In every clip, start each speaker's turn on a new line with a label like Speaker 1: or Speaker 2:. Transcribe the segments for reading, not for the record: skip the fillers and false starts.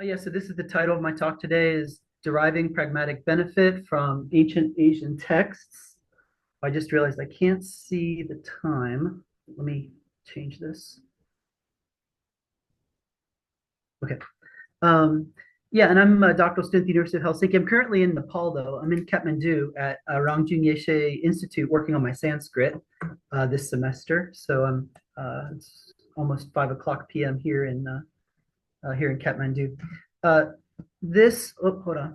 Speaker 1: Yeah, so this is the title of my talk today is Deriving Pragmatic Benefit from Ancient Asian Texts. I just realized I can't see the time. Let me change this. Okay. Um, yeah, and I'm a doctoral student at the University of Helsinki. I'm currently in Nepal, though. I'm in Kathmandu at Rangjung Yeshe Institute working on my Sanskrit this semester. So it's almost 5 o'clock p.m. Here in Kathmandu. Uh, hold on,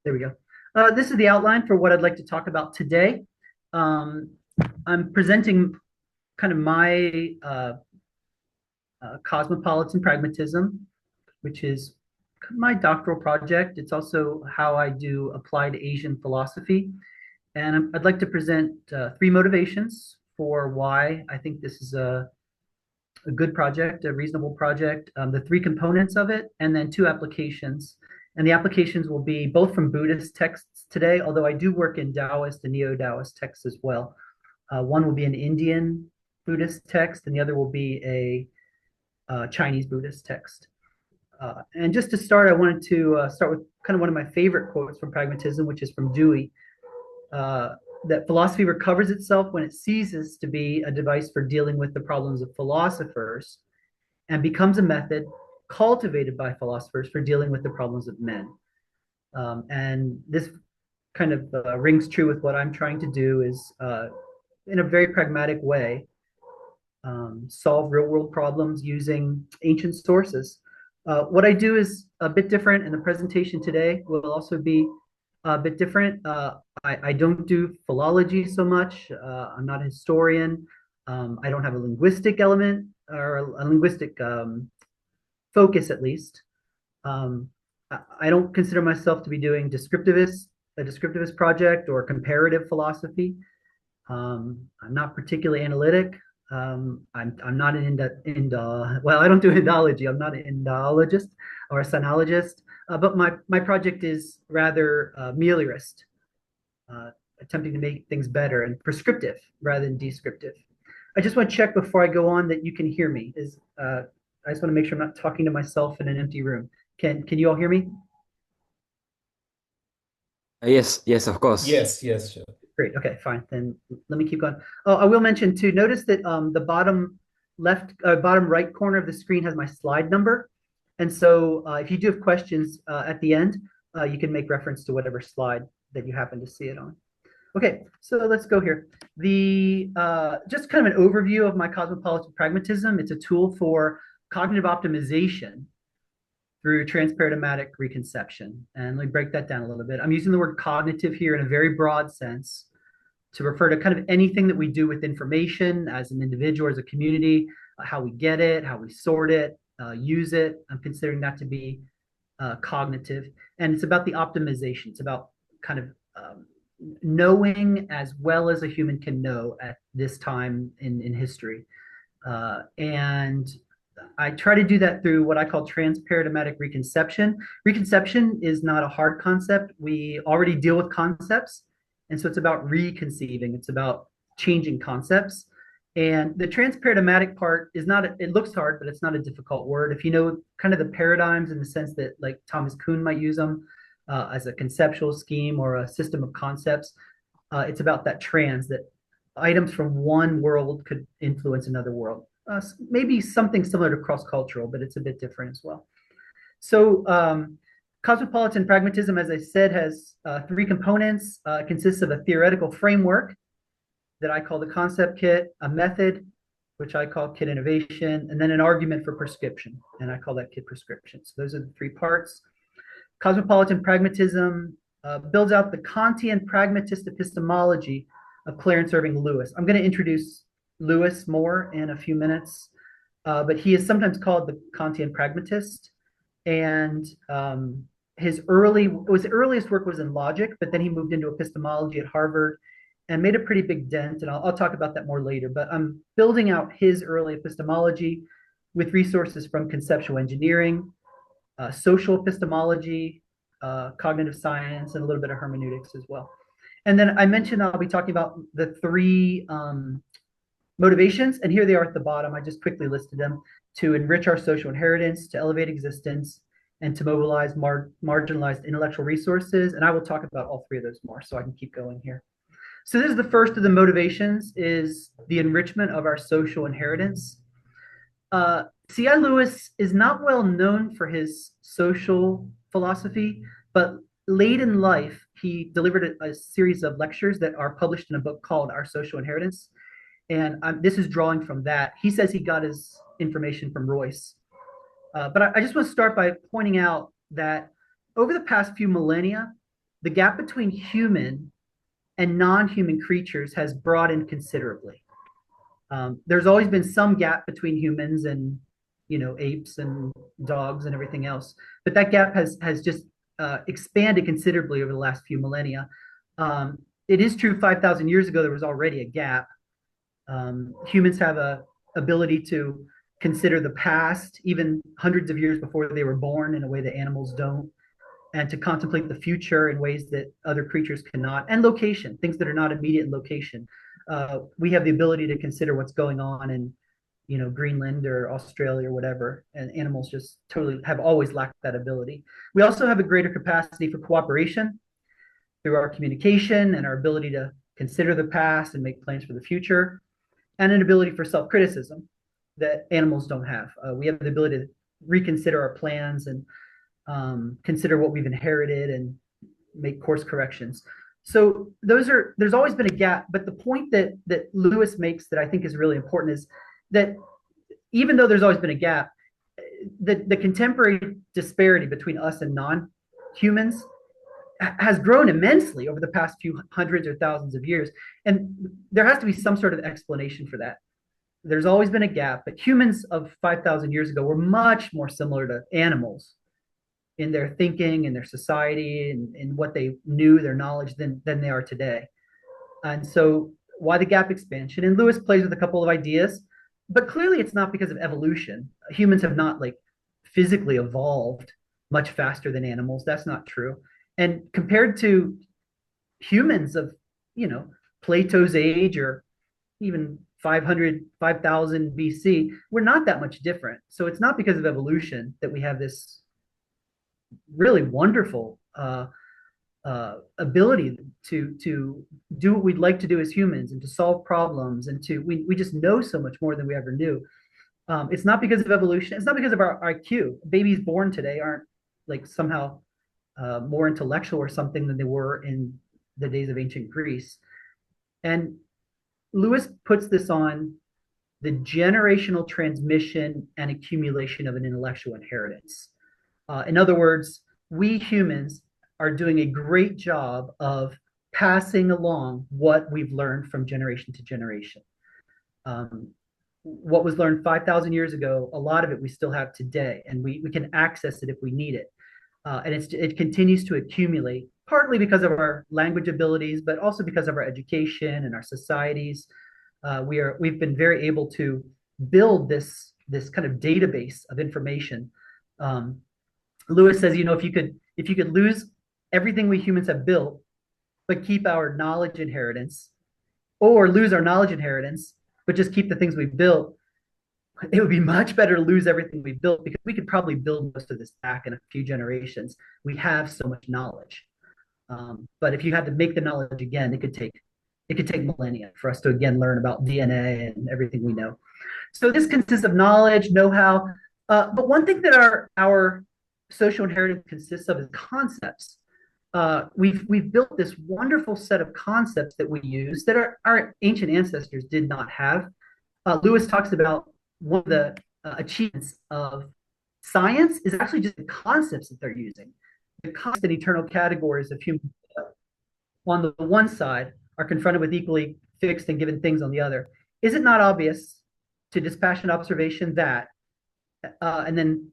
Speaker 1: there we go. This is the outline for what I'd like to talk about today. Um, I'm presenting kind of my cosmopolitan pragmatism, which is my doctoral project. It's also how I do applied Asian philosophy. And I'd like to present three motivations for why I think this is a good project, a reasonable project, the three components of it, and then two applications. And the applications will be both from Buddhist texts today, although I do work in Taoist and Neo-Taoist texts as well. One will be an Indian Buddhist text, and the other will be a Chinese Buddhist text. And just to start, I wanted to start with kind of one of my favorite quotes from pragmatism, which is from Dewey, that philosophy recovers itself when it ceases to be a device for dealing with the problems of philosophers and becomes a method cultivated by philosophers for dealing with the problems of men. And this kind of rings true with what I'm trying to do is in a very pragmatic way, solve real world problems using ancient sources. What I do is a bit different, and the presentation today will also be a bit different. I don't do philology so much. I'm not a historian. I don't have a linguistic element or a linguistic focus, at least. Um, I don't consider myself to be doing a descriptivist project or comparative philosophy. I'm not particularly analytic. I'm not an well, I don't do Indology. I'm not an Indologist or a sinologist, but my project is rather meliorist, attempting to make things better and prescriptive rather than descriptive. I just want to check before I go on that you can hear me. I just want to make sure I'm not talking to myself in an empty room. Can you all hear me?
Speaker 2: Yes, yes, of course.
Speaker 3: Yes, yes, sure.
Speaker 1: Great. Okay, fine. Then let me keep going. Oh, I will mention too. Notice that the bottom right corner of the screen has my slide number, and so if you do have questions at the end, you can make reference to whatever slide that you happen to see it on. Okay, so let's go here. The just kind of an overview of my cosmopolitan pragmatism. It's a tool for cognitive optimization through transparadigmatic reconception. And let me break that down a little bit. I'm using the word cognitive here in a very broad sense to refer to kind of anything that we do with information as an individual, as a community, how we get it, how we sort it, use it. I'm considering that to be cognitive. And it's about the optimization. It's about kind of knowing as well as a human can know at this time in history. And I try to do that through what I call transparadigmatic reconception. Reconception is not a hard concept. We already deal with concepts. And so it's about reconceiving, it's about changing concepts. And the transparadigmatic part is not, it looks hard, but it's not a difficult word. If you know kind of the paradigms in the sense that like Thomas Kuhn might use them as a conceptual scheme or a system of concepts, it's about that that items from one world could influence another world. Maybe something similar to cross-cultural, but it's a bit different as well. So cosmopolitan pragmatism, as I said, has three components. It consists of a theoretical framework that I call the concept kit, a method, which I call kit innovation, and then an argument for prescription, and I call that kit prescription. So those are the three parts. Cosmopolitan pragmatism builds out the Kantian pragmatist epistemology of Clarence Irving Lewis. I'm going to introduce Lewis more in a few minutes, but he is sometimes called the Kantian pragmatist. And his earliest work was in logic, but then he moved into epistemology at Harvard and made a pretty big dent. And I'll talk about that more later. But I'm building out his early epistemology with resources from conceptual engineering, social epistemology, cognitive science, and a little bit of hermeneutics as well. And then I mentioned I'll be talking about the three motivations, and here they are at the bottom. I just quickly listed them: to enrich our social inheritance, to elevate existence, and to mobilize marginalized intellectual resources. And I will talk about all three of those more, so I can keep going here. So this is the first of the motivations, is the enrichment of our social inheritance. C.I. Lewis is not well known for his social philosophy, but late in life, he delivered a series of lectures that are published in a book called Our Social Inheritance. And this is drawing from that. He says he got his information from Royce. But I just want to start by pointing out that over the past few millennia, the gap between human and non-human creatures has broadened considerably. There's always been some gap between humans and, apes and dogs and everything else, but that gap has just expanded considerably over the last few millennia. It is true 5,000 years ago there was already a gap. Humans have a ability to consider the past, even hundreds of years before they were born, in a way that animals don't, and to contemplate the future in ways that other creatures cannot, and location, things that are not immediate in location. We have the ability to consider what's going on in, Greenland or Australia or whatever, and animals just totally have always lacked that ability. We also have a greater capacity for cooperation through our communication and our ability to consider the past and make plans for the future, and an ability for self-criticism that animals don't have. We have the ability to reconsider our plans and consider what we've inherited and make course corrections. So there's always been a gap, but the point that Lewis makes that I think is really important is that even though there's always been a gap, the contemporary disparity between us and non-humans has grown immensely over the past few hundreds or thousands of years. And there has to be some sort of explanation for that. There's always been a gap, but humans of 5,000 years ago were much more similar to animals in their thinking and their society and in what they knew, their knowledge, than they are today. And so why the gap expansion? And Lewis plays with a couple of ideas, but clearly it's not because of evolution. Humans have not physically evolved much faster than animals. That's not true. And compared to humans of, Plato's age or even 5,000 BC, we're not that much different. So it's not because of evolution that we have this really wonderful ability to do what we'd like to do as humans and to solve problems, and we just know so much more than we ever knew. It's not because of evolution. It's not because of our IQ. Babies born today aren't somehow more intellectual or something than they were in the days of ancient Greece. And Lewis puts this on the generational transmission and accumulation of an intellectual inheritance. In other words, we humans are doing a great job of passing along what we've learned from generation to generation. What was learned 5,000 years ago, a lot of it we still have today, and we can access it if we need it. And it continues to accumulate, partly because of our language abilities, but also because of our education and our societies. We've been very able to build this kind of database of information. Lewis says, if you could lose everything we humans have built, but keep our knowledge inheritance, or lose our knowledge inheritance, but just keep the things we've built, it would be much better to lose everything we built, because we could probably build most of this back in a few generations. We have so much knowledge. But if you had to make the knowledge again, it could take millennia for us to again learn about DNA and everything we know. So this consists of knowledge, know-how, but one thing that our social inheritance consists of is concepts. We've built this wonderful set of concepts that we use that our ancient ancestors did not have. Lewis talks about one of the achievements of science is actually just the concepts that they're using. The constant eternal categories of human on the one side are confronted with equally fixed and given things on the other. Is it not obvious to dispassionate observation that, and then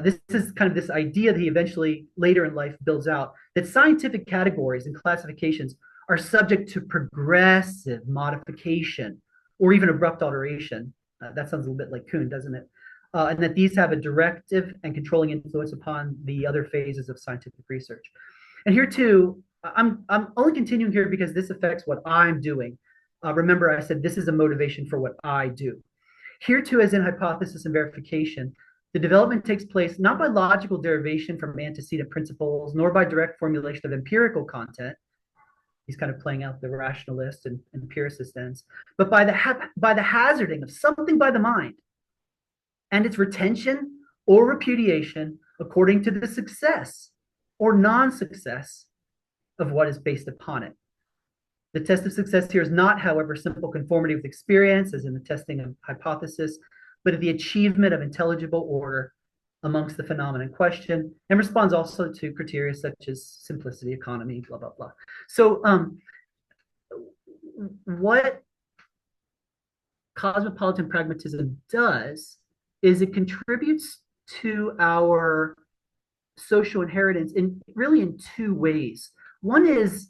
Speaker 1: this is kind of this idea that he eventually later in life builds out, that scientific categories and classifications are subject to progressive modification or even abrupt alteration. That sounds a little bit like Kuhn, doesn't it? And that these have a directive and controlling influence upon the other phases of scientific research. And here too, I'm only continuing here because this affects what I'm doing. Remember, I said this is a motivation for what I do. Here too, as in hypothesis and verification, the development takes place not by logical derivation from antecedent principles, nor by direct formulation of empirical content. He's kind of playing out the rationalist and empiricist ends, but by the hazarding of something by the mind and its retention or repudiation according to the success or non-success of what is based upon it. The test of success here is not, however, simple conformity with experience, as in the testing of hypothesis, but the achievement of intelligible order amongst the phenomena in question, and responds also to criteria such as simplicity, economy, blah, blah, blah. So what cosmopolitan pragmatism does is it contributes to our social inheritance in two ways. One is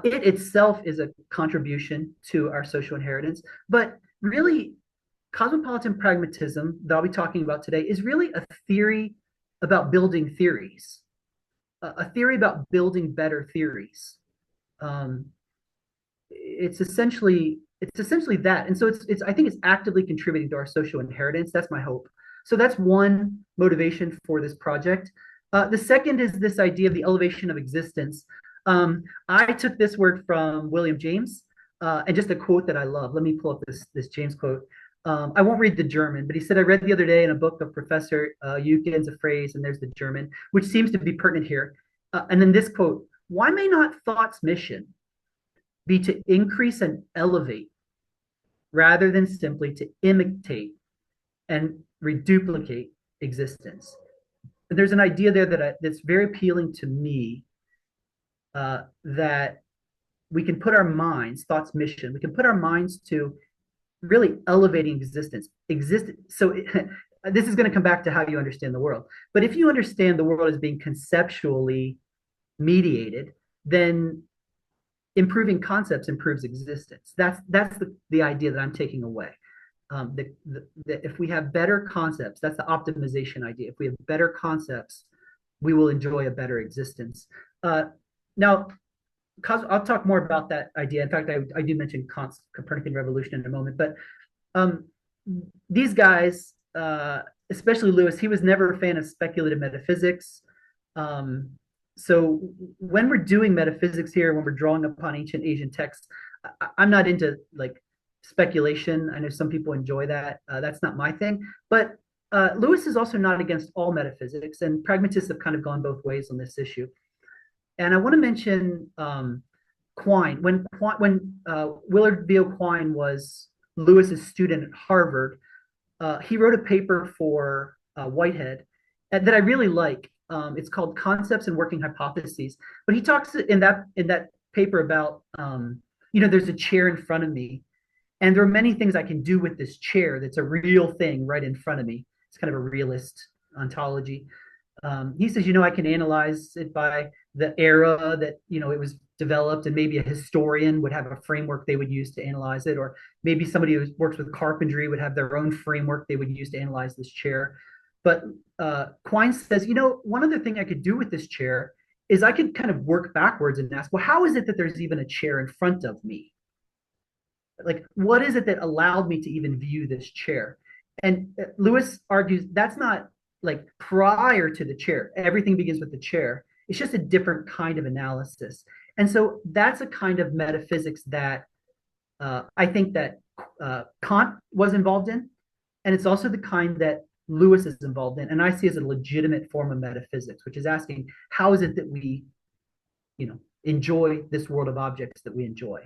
Speaker 1: it itself is a contribution to our social inheritance, but really cosmopolitan pragmatism that I'll be talking about today is really a theory about building theories, a theory about building better theories. It's essentially that, and so it's I think it's actively contributing to our social inheritance. That's my hope. So that's one motivation for this project. The second is this idea of the elevation of existence. I took this word from William James, and just a quote that I love. Let me pull up this James quote. I won't read the German, but he said, I read the other day in a book of Professor Eugen's a phrase, and there's the German, which seems to be pertinent here. And then this quote, why may not thought's mission be to increase and elevate rather than simply to imitate and reduplicate existence? And there's an idea there that's very appealing to me, that we can put our minds, thought's mission, we can put our minds to really elevating existence. So this is going to come back to how you understand the world. But if you understand the world as being conceptually mediated, then improving concepts improves existence. That's the idea that I'm taking away. If we have better concepts, that's the optimization idea. If we have better concepts, we will enjoy a better existence. Now, I'll talk more about that idea. In fact, I do mention Copernican revolution in a moment. But these guys, especially Lewis, he was never a fan of speculative metaphysics. So when we're doing metaphysics here, when we're drawing upon ancient Asian texts, I'm not into like speculation. I know some people enjoy that. That's not my thing. But Lewis is also not against all metaphysics, and pragmatists have kind of gone both ways on this issue. And I want to mention Quine. When Willard V.O. Quine was Lewis's student at Harvard, he wrote a paper for Whitehead that I really like. It's called Concepts and Working Hypotheses. But he talks in that paper about, there's a chair in front of me, and there are many things I can do with this chair that's a real thing right in front of me. It's kind of a realist ontology. He says, I can analyze it by the era that, it was developed, and maybe a historian would have a framework they would use to analyze it, or maybe somebody who works with carpentry would have their own framework they would use to analyze this chair. But Quine says, one other thing I could do with this chair is I could kind of work backwards and ask, well, how is it that there's even a chair in front of me? Like, what is it that allowed me to even view this chair? And Lewis argues that's not like prior to the chair. Everything begins with the chair. It's just a different kind of analysis. And so that's a kind of metaphysics that I think that Kant was involved in. And it's also the kind that Lewis is involved in. And I see as a legitimate form of metaphysics, which is asking, how is it that we, enjoy this world of objects that we enjoy?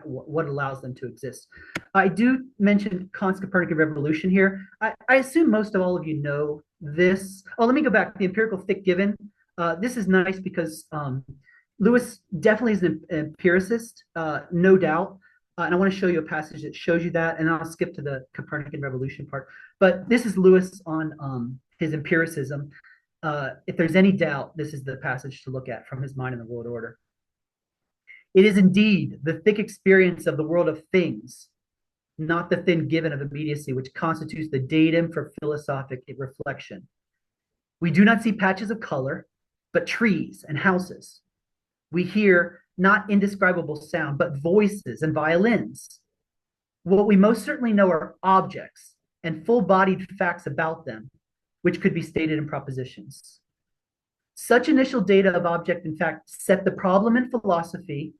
Speaker 1: What allows them to exist? I do mention Kant's Copernican revolution here. I assume most of all of you know this. Oh, let me go back. The empirical thick given. This is nice because Lewis definitely is an empiricist, no doubt. And I want to show you a passage that shows you that, and I'll skip to the Copernican revolution part. But this is Lewis on his empiricism. If there's any doubt, this is the passage to look at from his Mind and the World Order. It is indeed the thick experience of the world of things, not the thin given of immediacy, which constitutes the datum for philosophic reflection. We do not see patches of color, but trees and houses. We hear not indescribable sound, but voices and violins. What we most certainly know are objects and full-bodied facts about them, which could be stated in propositions. Such initial data of object, in fact, set the problem in philosophy.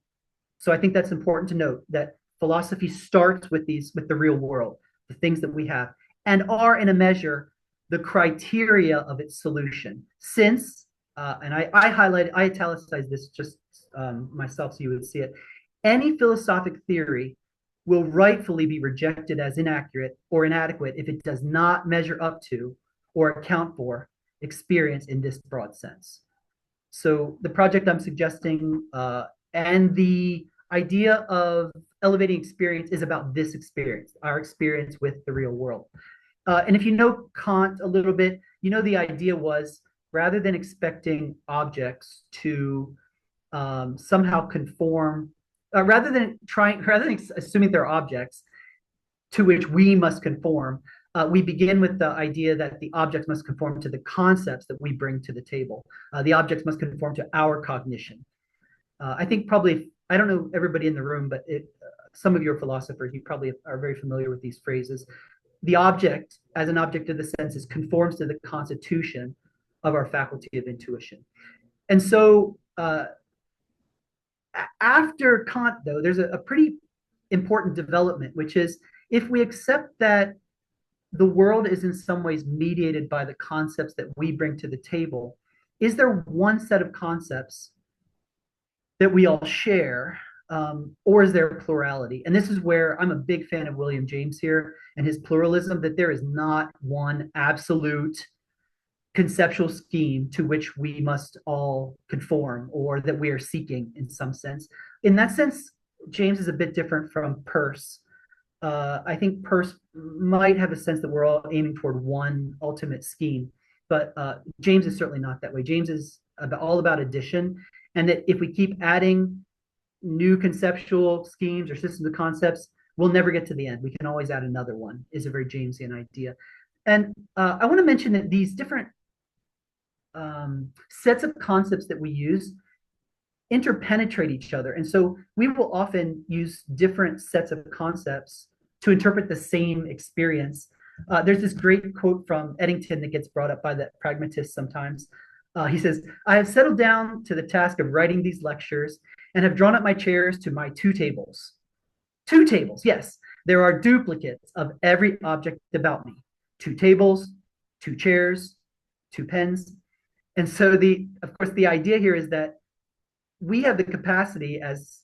Speaker 1: So I think that's important to note, that philosophy starts with the real world, the things that we have, and are in a measure the criteria of its solution. Since, and I italicized this just myself so you would see it, any philosophic theory will rightfully be rejected as inaccurate or inadequate if it does not measure up to or account for experience in this broad sense. So the project I'm suggesting and the idea of elevating experience is about this experience, our experience with the real world. And if you know Kant a little bit, you know the idea was, rather than expecting objects to somehow conform, rather than assuming they're objects to which we must conform, we begin with the idea that the objects must conform to the concepts that we bring to the table. The objects must conform to our cognition. I think probably, I don't know everybody in the room, but some of you are philosophers, you probably are very familiar with these phrases. The object, as an object of the senses, conforms to the constitution of our faculty of intuition. And so after Kant, though, there's a pretty important development, which is, if we accept that the world is in some ways mediated by the concepts that we bring to the table, is there one set of concepts that we all share, or is there a plurality? And this is where I'm a big fan of William James here and his pluralism, that there is not one absolute conceptual scheme to which we must all conform, or that we are seeking in some sense. In that sense, James is a bit different from Peirce. I think Peirce might have a sense that we're all aiming toward one ultimate scheme, but James is certainly not that way. James is all about addition, and that if we keep adding new conceptual schemes or systems of concepts, we'll never get to the end. We can always add another one, is a very Jamesian idea. And I want to mention that these different sets of concepts that we use interpenetrate each other. And so we will often use different sets of concepts to interpret the same experience. There's this great quote from Eddington that gets brought up by the pragmatists sometimes. He says, "I have settled down to the task of writing these lectures and have drawn up my chairs to my two tables." Two tables, yes. There are duplicates of every object about me. Two tables, two chairs, two pens. And so of course, the idea here is that we have the capacity as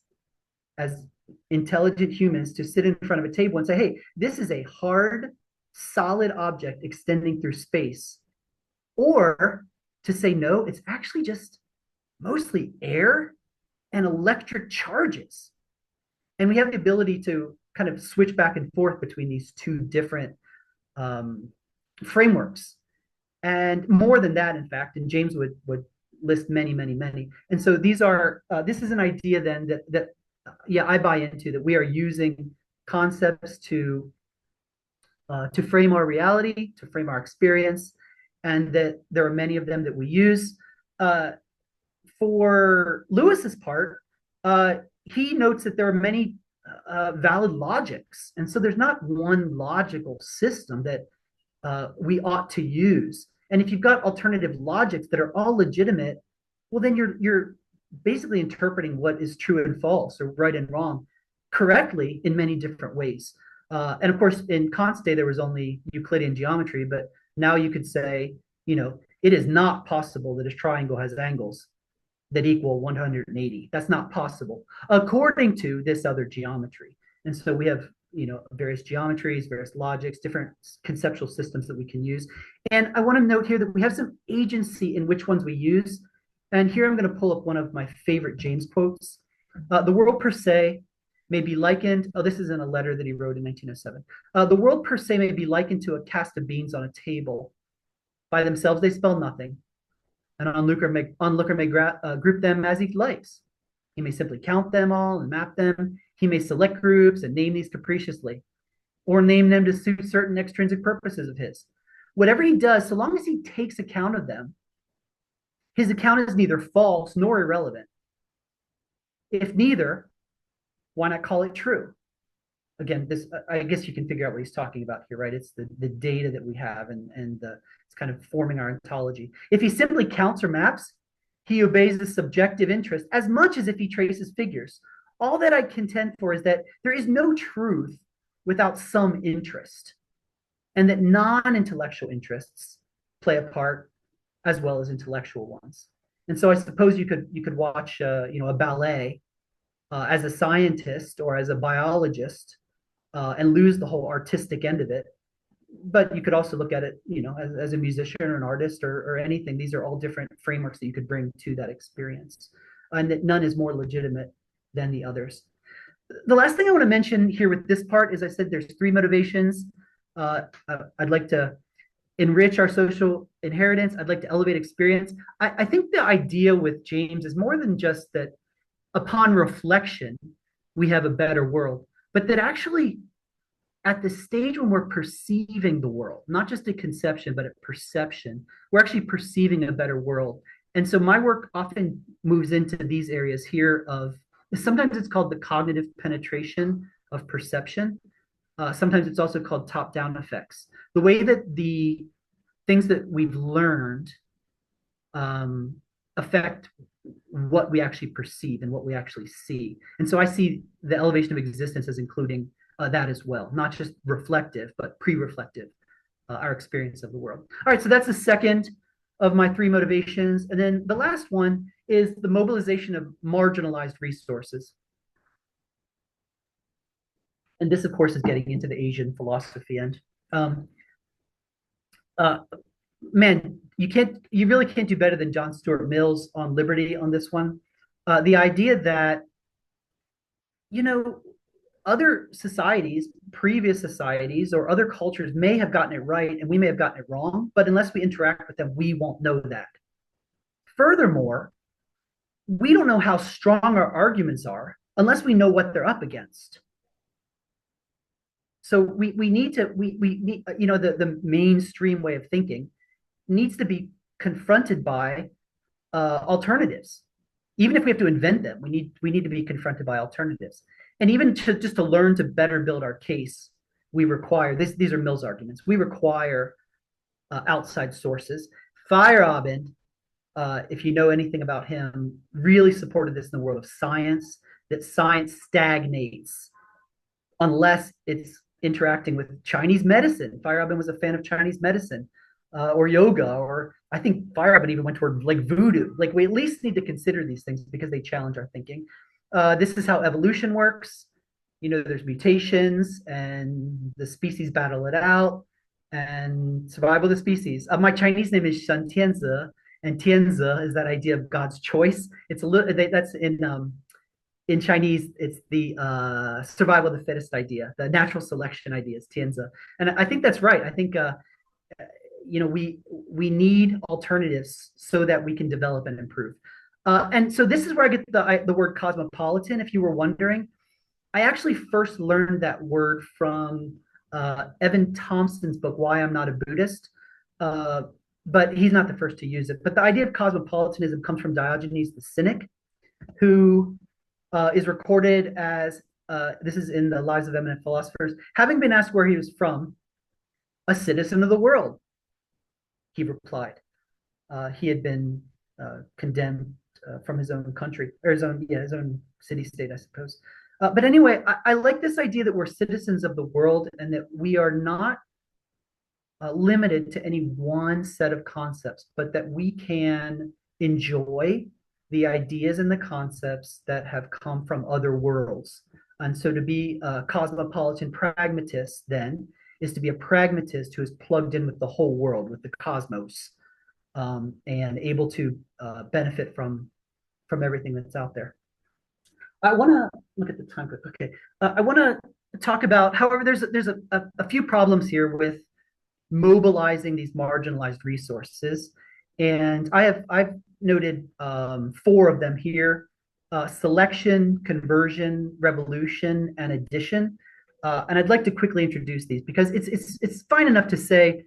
Speaker 1: intelligent humans to sit in front of a table and say, hey, this is a hard, solid object extending through space. Or to say, no, it's actually just mostly air and electric charges. And we have the ability to kind of switch back and forth between these two different frameworks. And more than that, in fact, and James would list many, many, many. And so these are, this is an idea then that I buy into, that we are using concepts to frame our reality, to frame our experience, and that there are many of them that we use. For Lewis's part, he notes that there are many valid logics. And so there's not one logical system that we ought to use. And if you've got alternative logics that are all legitimate, well, then you're basically interpreting what is true and false, or right and wrong, correctly in many different ways. And of course, in Kant's day, there was only Euclidean geometry, but now you could say, it is not possible that a triangle has angles that equal 180. That's not possible, according to this other geometry. And so we have, various geometries, various logics, different conceptual systems that we can use. And I want to note here that we have some agency in which ones we use. And here I'm going to pull up one of my favorite James quotes. The world per se may be likened, this is in a letter that he wrote in 1907. The world per se may be likened to a cast of beans on a table. By themselves, they spell nothing. An onlooker may group them as he likes. He may simply count them all and map them. He may select groups and name these capriciously, or name them to suit certain extrinsic purposes of his. Whatever he does, so long as he takes account of them, his account is neither false nor irrelevant. If neither, why not call it true? Again, this, I guess you can figure out what he's talking about here, right? It's the data that we have, and it's kind of forming our ontology. If he simply counts or maps, he obeys the subjective interest as much as if he traces figures. All that I contend for is that there is no truth without some interest, and that non-intellectual interests play a part as well as intellectual ones. And so I suppose you could watch a ballet as a scientist or as a biologist and lose the whole artistic end of it. But you could also look at it, as a musician or an artist or anything. These are all different frameworks that you could bring to that experience, and that none is more legitimate than the others. The last thing I want to mention here with this part is I said there's three motivations. I'd like to enrich our social inheritance. I'd like to elevate experience. I think the idea with James is more than just that upon reflection, we have a better world, but that actually at the stage when we're perceiving the world, not just a conception, but a perception, we're actually perceiving a better world. And so my work often moves into these areas here of, sometimes it's called the cognitive penetration of perception. Sometimes it's also called top-down effects. The way that the things that we've learned affect what we actually perceive and what we actually see. And so I see the elevation of existence as including that as well, not just reflective, but pre-reflective, our experience of the world. All right, so that's the second of my three motivations. And then the last one is the mobilization of marginalized resources. And this, of course, is getting into the Asian philosophy end. Man, you really can't do better than John Stuart Mill's on liberty on this one. The idea that, other societies, previous societies, or other cultures may have gotten it right and we may have gotten it wrong, but unless we interact with them, we won't know that. Furthermore, we don't know how strong our arguments are unless we know what they're up against. So we need the mainstream way of thinking needs to be confronted by alternatives. Even if we have to invent them, we need to be confronted by alternatives. And even just to learn to better build our case, we require, these are Mill's arguments, we require outside sources. Feyerabend, if you know anything about him, really supported this in the world of science, that science stagnates unless it's interacting with Chinese medicine. Feyerabend was a fan of Chinese medicine or yoga, or I think Feyerabend even went toward like voodoo. Like we at least need to consider these things because they challenge our thinking. This is how evolution works. There's mutations and the species battle it out and survival of the species. My Chinese name is Shen Tianzi, and Tianzi is that idea of God's choice. It's a little, that's in Chinese, it's the survival of the fittest idea, the natural selection idea is Tianzi. And I think that's right. I think, we need alternatives so that we can develop and improve. And so this is where I get the word cosmopolitan, if you were wondering. I actually first learned that word from Evan Thompson's book, Why I'm Not a Buddhist, but he's not the first to use it. But the idea of cosmopolitanism comes from Diogenes the Cynic, who is recorded as, this is in the Lives of Eminent Philosophers, having been asked where he was from, a citizen of the world, he replied. He had been condemned from his own country, or his own city-state, I suppose. But anyway, I like this idea that we're citizens of the world and that we are not limited to any one set of concepts, but that we can enjoy the ideas and the concepts that have come from other worlds. And so to be a cosmopolitan pragmatist then is to be a pragmatist who is plugged in with the whole world, with the cosmos, and able to benefit from everything that's out there. I want to look at the time. Okay, I want to talk about, however, there's a few problems here with mobilizing these marginalized resources, and I've noted 4 of them here: selection, conversion, revolution, and addition. And I'd like to quickly introduce these because it's fine enough to say,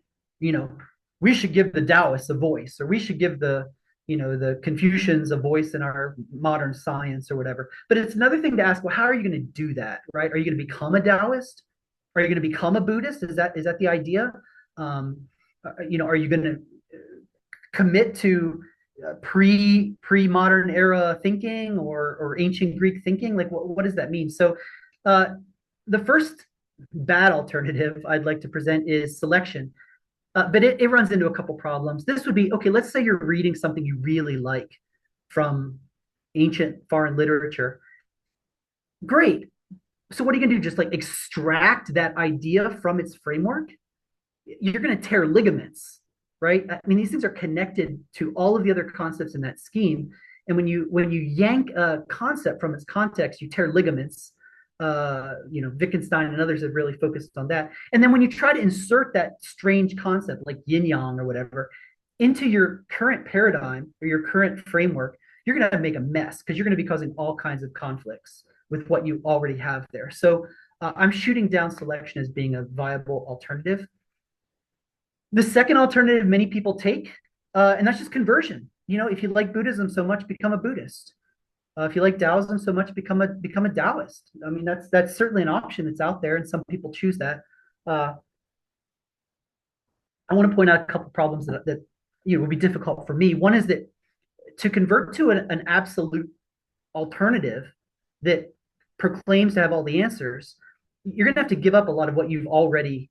Speaker 1: we should give the Taoists a voice, or we should give the the Confucians a voice in our modern science or whatever. But it's another thing to ask, well, how are you going to do that, right? Are you going to become a Taoist? Are you going to become a Buddhist? Is that the idea? Are you going to commit to pre-modern era thinking or ancient Greek thinking? Like, what does that mean? So the first bad alternative I'd like to present is selection. But it runs into a couple problems. This would be, okay, let's say you're reading something you really like from ancient foreign literature. Great. So what are you going to do? Just like extract that idea from its framework? You're going to tear ligaments, right? I mean, these things are connected to all of the other concepts in that scheme. And when you yank a concept from its context, you tear ligaments. Wittgenstein and others have really focused on that. And then when you try to insert that strange concept like yin yang or whatever into your current paradigm or your current framework, you're going to make a mess because you're going to be causing all kinds of conflicts with what you already have there. So I'm shooting down selection as being a viable alternative. The second alternative many people take, and that's just conversion. If you like Buddhism so much, become a Buddhist. If you like Taoism so much, become a Taoist. I mean, that's certainly an option that's out there, and some people choose that. I want to point out a couple problems that would be difficult for me. One is that to convert to an absolute alternative that proclaims to have all the answers, you're going to have to give up a lot of what you've already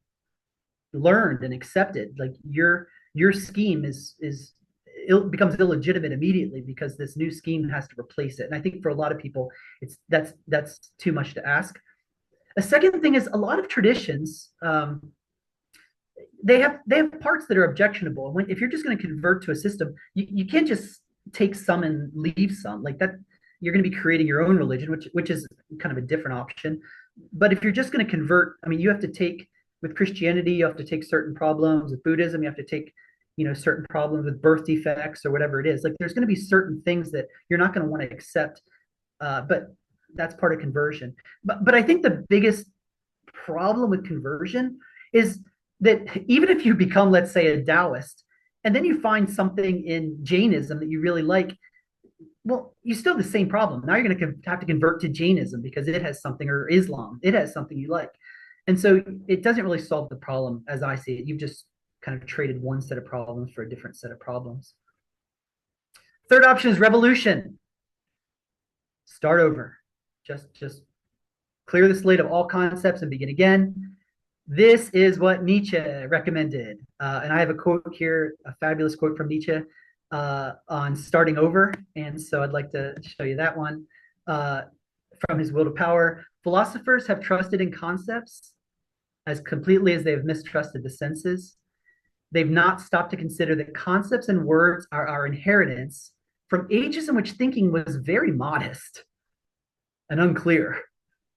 Speaker 1: learned and accepted. Like your scheme it becomes illegitimate immediately because this new scheme has to replace it. And I think for a lot of people, that's too much to ask. A second thing is a lot of traditions, they have parts that are objectionable. If you're just going to convert to a system, you can't just take some and leave some like that. You're going to be creating your own religion, which is kind of a different option. But if you're just going to convert, I mean, you have to take, with Christianity, you have to take certain problems. With Buddhism, you have to take certain problems with birth defects or whatever it is. Like there's going to be certain things that you're not going to want to accept, but that's part of conversion. But I think the biggest problem with conversion is that even if you become, let's say, a Taoist, and then you find something in Jainism that you really like, well, you still have the same problem. Now you're going to have to convert to Jainism because it has something, or Islam, it has something you like. And so it doesn't really solve the problem as I see it. You've just kind of traded one set of problems for a different set of problems. Third option is revolution. Start over. Just clear the slate of all concepts and begin again. This is what Nietzsche recommended. And I have a quote here, a fabulous quote from Nietzsche on starting over. And so I'd like to show you that one from his Will to Power. Philosophers have trusted in concepts as completely as they have mistrusted the senses. They've not stopped to consider that concepts and words are our inheritance from ages in which thinking was very modest and unclear.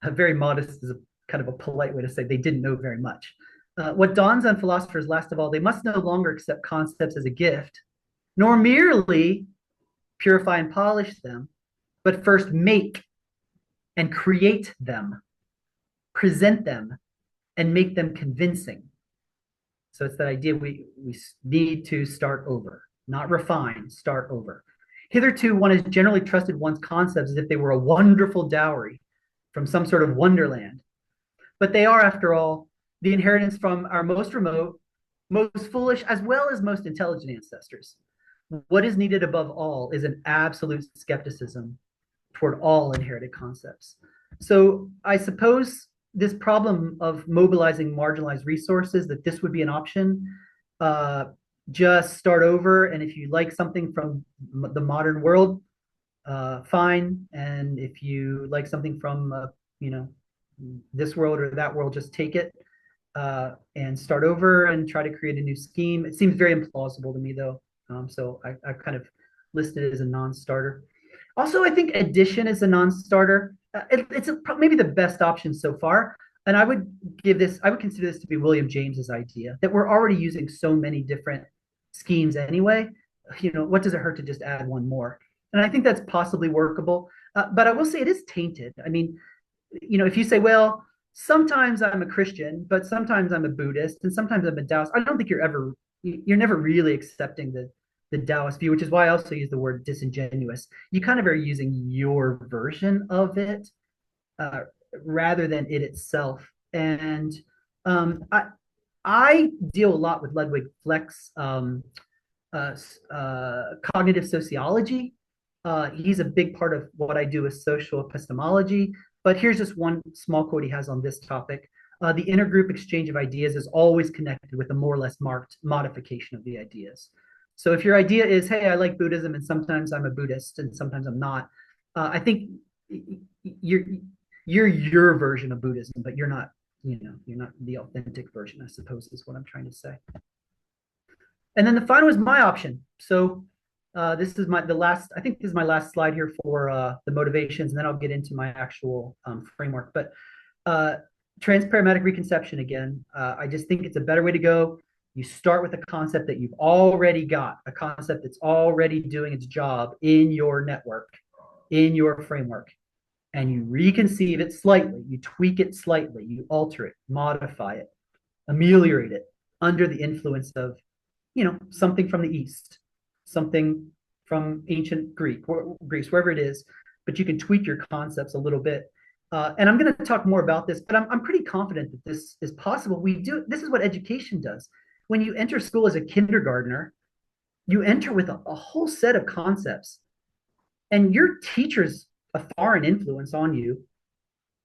Speaker 1: Very modest is a kind of a polite way to say they didn't know very much. What dawns on philosophers, last of all, they must no longer accept concepts as a gift, nor merely purify and polish them, but first make and create them, present them, and make them convincing. So it's that idea we need to start over, not refine, start over. Hitherto, one has generally trusted one's concepts as if they were a wonderful dowry from some sort of wonderland. But they are, after all, the inheritance from our most remote, most foolish, as well as most intelligent ancestors. What is needed above all is an absolute skepticism toward all inherited concepts. So I suppose this problem of mobilizing marginalized resources, that this would be an option. Just start over, and if you like something from the modern world, fine. And if you like something from this world or that world, just take it and start over and try to create a new scheme. It seems very implausible to me, though. So I've kind of listed it as a non-starter. Also, I think addition is a non-starter. It's maybe the best option so far. And I would consider this to be William James's idea, that we're already using so many different schemes anyway. What does it hurt to just add one more? And I think that's possibly workable. But I will say it is tainted. I mean, if you say, well, sometimes I'm a Christian, but sometimes I'm a Buddhist, and sometimes I'm a Taoist, I don't think you're never really accepting the Taoist view, which is why I also use the word disingenuous. You kind of are using your version of it uh, rather than it itself. And I deal a lot with Ludwig Fleck's cognitive sociology. He's a big part of what I do with social epistemology. But here's just one small quote he has on this topic. The intergroup exchange of ideas is always connected with a more or less marked modification of the ideas. So if your idea is, hey, I like Buddhism and sometimes I'm a Buddhist and sometimes I'm not, I think you're your version of Buddhism, but you're not, you're not the authentic version, I suppose, is what I'm trying to say. And then the final is my option. So this is I think this is my last slide here for the motivations, and then I'll get into my actual framework. But transparadigmatic reconception again, I just think it's a better way to go. You start with a concept that you've already got, a concept that's already doing its job in your network, in your framework, and you reconceive it slightly, you tweak it slightly, you alter it, modify it, ameliorate it under the influence of, something from the East, something from ancient Greece, wherever it is, but you can tweak your concepts a little bit. And I'm going to talk more about this, but I'm pretty confident that this is possible. This is what education does. When you enter school as a kindergartner, you enter with a whole set of concepts, and your teacher's a foreign influence on you,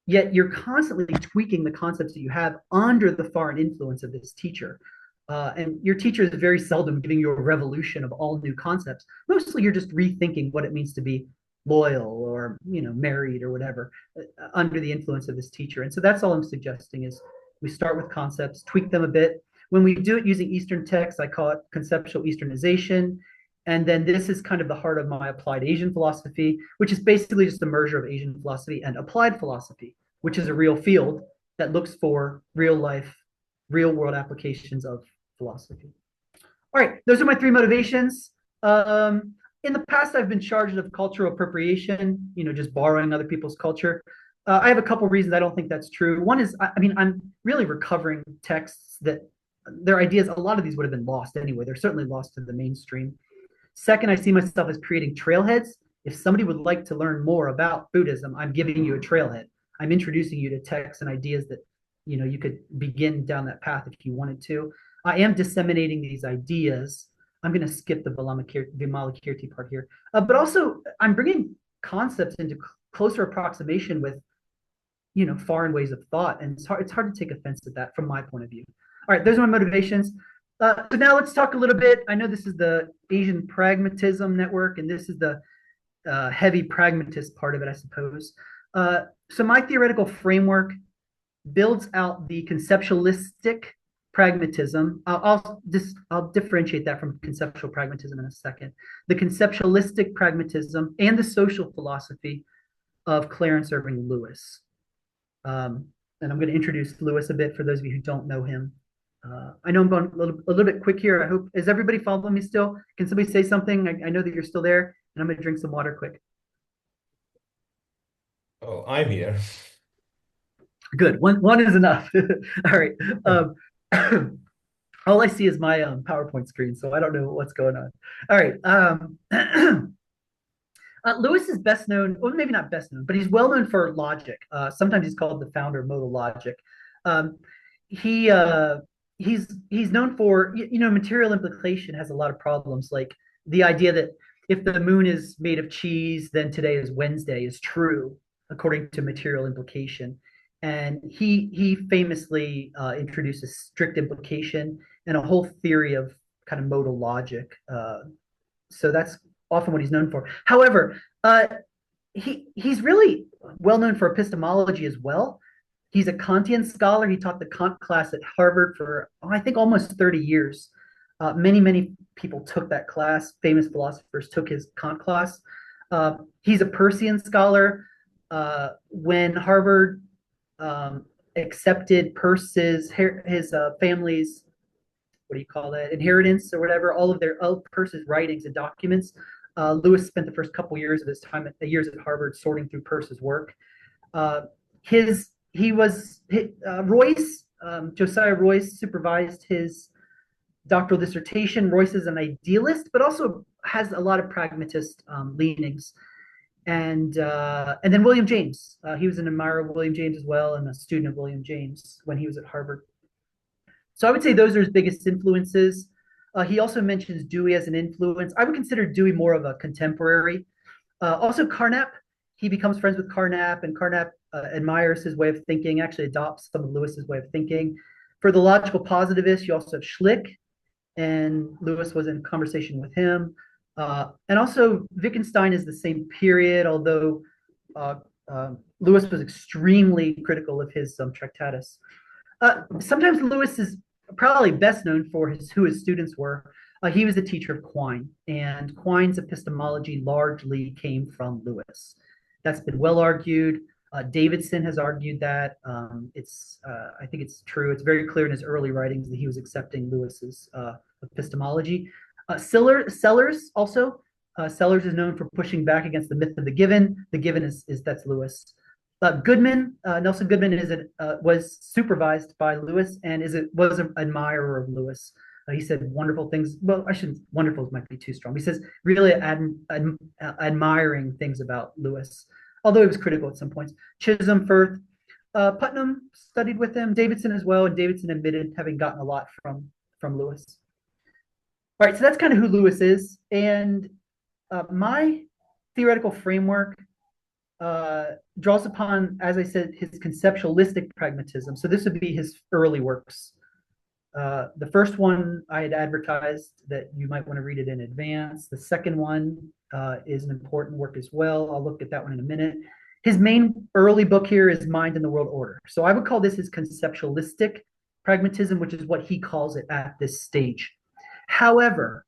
Speaker 1: yet you're constantly tweaking the concepts that you have under the foreign influence of this teacher. And your teacher is very seldom giving you a revolution of all new concepts. Mostly you're just rethinking what it means to be loyal or, married or whatever under the influence of this teacher. And so that's all I'm suggesting is we start with concepts, tweak them a bit. When we do it using Eastern texts, I call it conceptual Easternization. And then this is kind of the heart of my applied Asian philosophy, which is basically just a merger of Asian philosophy and applied philosophy, which is a real field that looks for real life, real world applications of philosophy. All right, those are my three motivations. In the past, I've been charged of cultural appropriation, just borrowing other people's culture. I have a couple reasons I don't think that's true. One is, I'm really recovering texts that their ideas, a lot of these would have been lost anyway. They're certainly lost to the mainstream. Second, I see myself as creating trailheads. If somebody would like to learn more about Buddhism, I'm giving you a trailhead. I'm introducing you to texts and ideas that, you could begin down that path if you wanted to. I am disseminating these ideas. I'm going to skip the Vimalakirti part here. But also, I'm bringing concepts into closer approximation with, foreign ways of thought. And it's hard to take offense at that from my point of view. All right, those are my motivations. So now let's talk a little bit. I know this is the Asian Pragmatism Network, and this is the heavy pragmatist part of it, I suppose. So my theoretical framework builds out the conceptualistic pragmatism. I'll differentiate that from conceptual pragmatism in a second. The conceptualistic pragmatism and the social philosophy of Clarence Irving Lewis. And I'm going to introduce Lewis a bit for those of you who don't know him. I know I'm going a little bit quick here. I hope, is everybody following me still? Can somebody say something? I know that you're still there, and I'm going to drink some water quick.
Speaker 3: Oh, I'm here.
Speaker 1: Good. One is enough. All right. All I see is my PowerPoint screen, so I don't know what's going on. All right. Lewis is best known, well, maybe not best known, but he's well known for logic. Sometimes he's called the founder of modal logic. He's known for, material implication has a lot of problems, like the idea that if the moon is made of cheese, then today is Wednesday is true, according to material implication. And he famously introduces strict implication and a whole theory of kind of modal logic. So that's often what he's known for. However, he's really well known for epistemology as well. He's a Kantian scholar. He taught the Kant class at Harvard for, I think, almost 30 years. Many people took that class. Famous philosophers took his Kant class. He's a Peircean scholar. When Harvard accepted Peirce's his family's, what do you call that, inheritance or whatever, all of Peirce's writings and documents, Lewis spent the first couple years of his time at Harvard sorting through Peirce's work. Josiah Royce supervised his doctoral dissertation. Royce is an idealist, but also has a lot of pragmatist leanings. And then William James. He was an admirer of William James as well, and a student of William James when he was at Harvard. So I would say those are his biggest influences. He also mentions Dewey as an influence. I would consider Dewey more of a contemporary. Also Carnap, he becomes friends with Carnap, and Carnap admires his way of thinking, actually adopts some of Lewis's way of thinking. For the logical positivists, you also have Schlick, and Lewis was in conversation with him. And also Wittgenstein is the same period, although Lewis was extremely critical of his Tractatus. Sometimes Lewis is probably best known for who his students were. He was a teacher of Quine, and Quine's epistemology largely came from Lewis. That's been well argued. Davidson has argued that. I think it's true. It's very clear in his early writings that he was accepting Lewis's epistemology. Sellers also. Sellers is known for pushing back against the myth of the given. The given that's Lewis. Goodman, Nelson Goodman was supervised by Lewis and was an admirer of Lewis. He said wonderful things. Well, wonderful might be too strong. He says really admiring things about Lewis, although he was critical at some points. Chisholm, Firth, Putnam studied with him, Davidson as well, and Davidson admitted having gotten a lot from Lewis. All right, so that's kind of who Lewis is. And my theoretical framework draws upon, as I said, his conceptualistic pragmatism. So this would be his early works. The first one I had advertised that you might want to read it in advance. The second one is an important work as well. I'll look at that one in a minute. His main early book here is Mind and the World Order. So I would call this his conceptualistic pragmatism, which is what he calls it at this stage. However,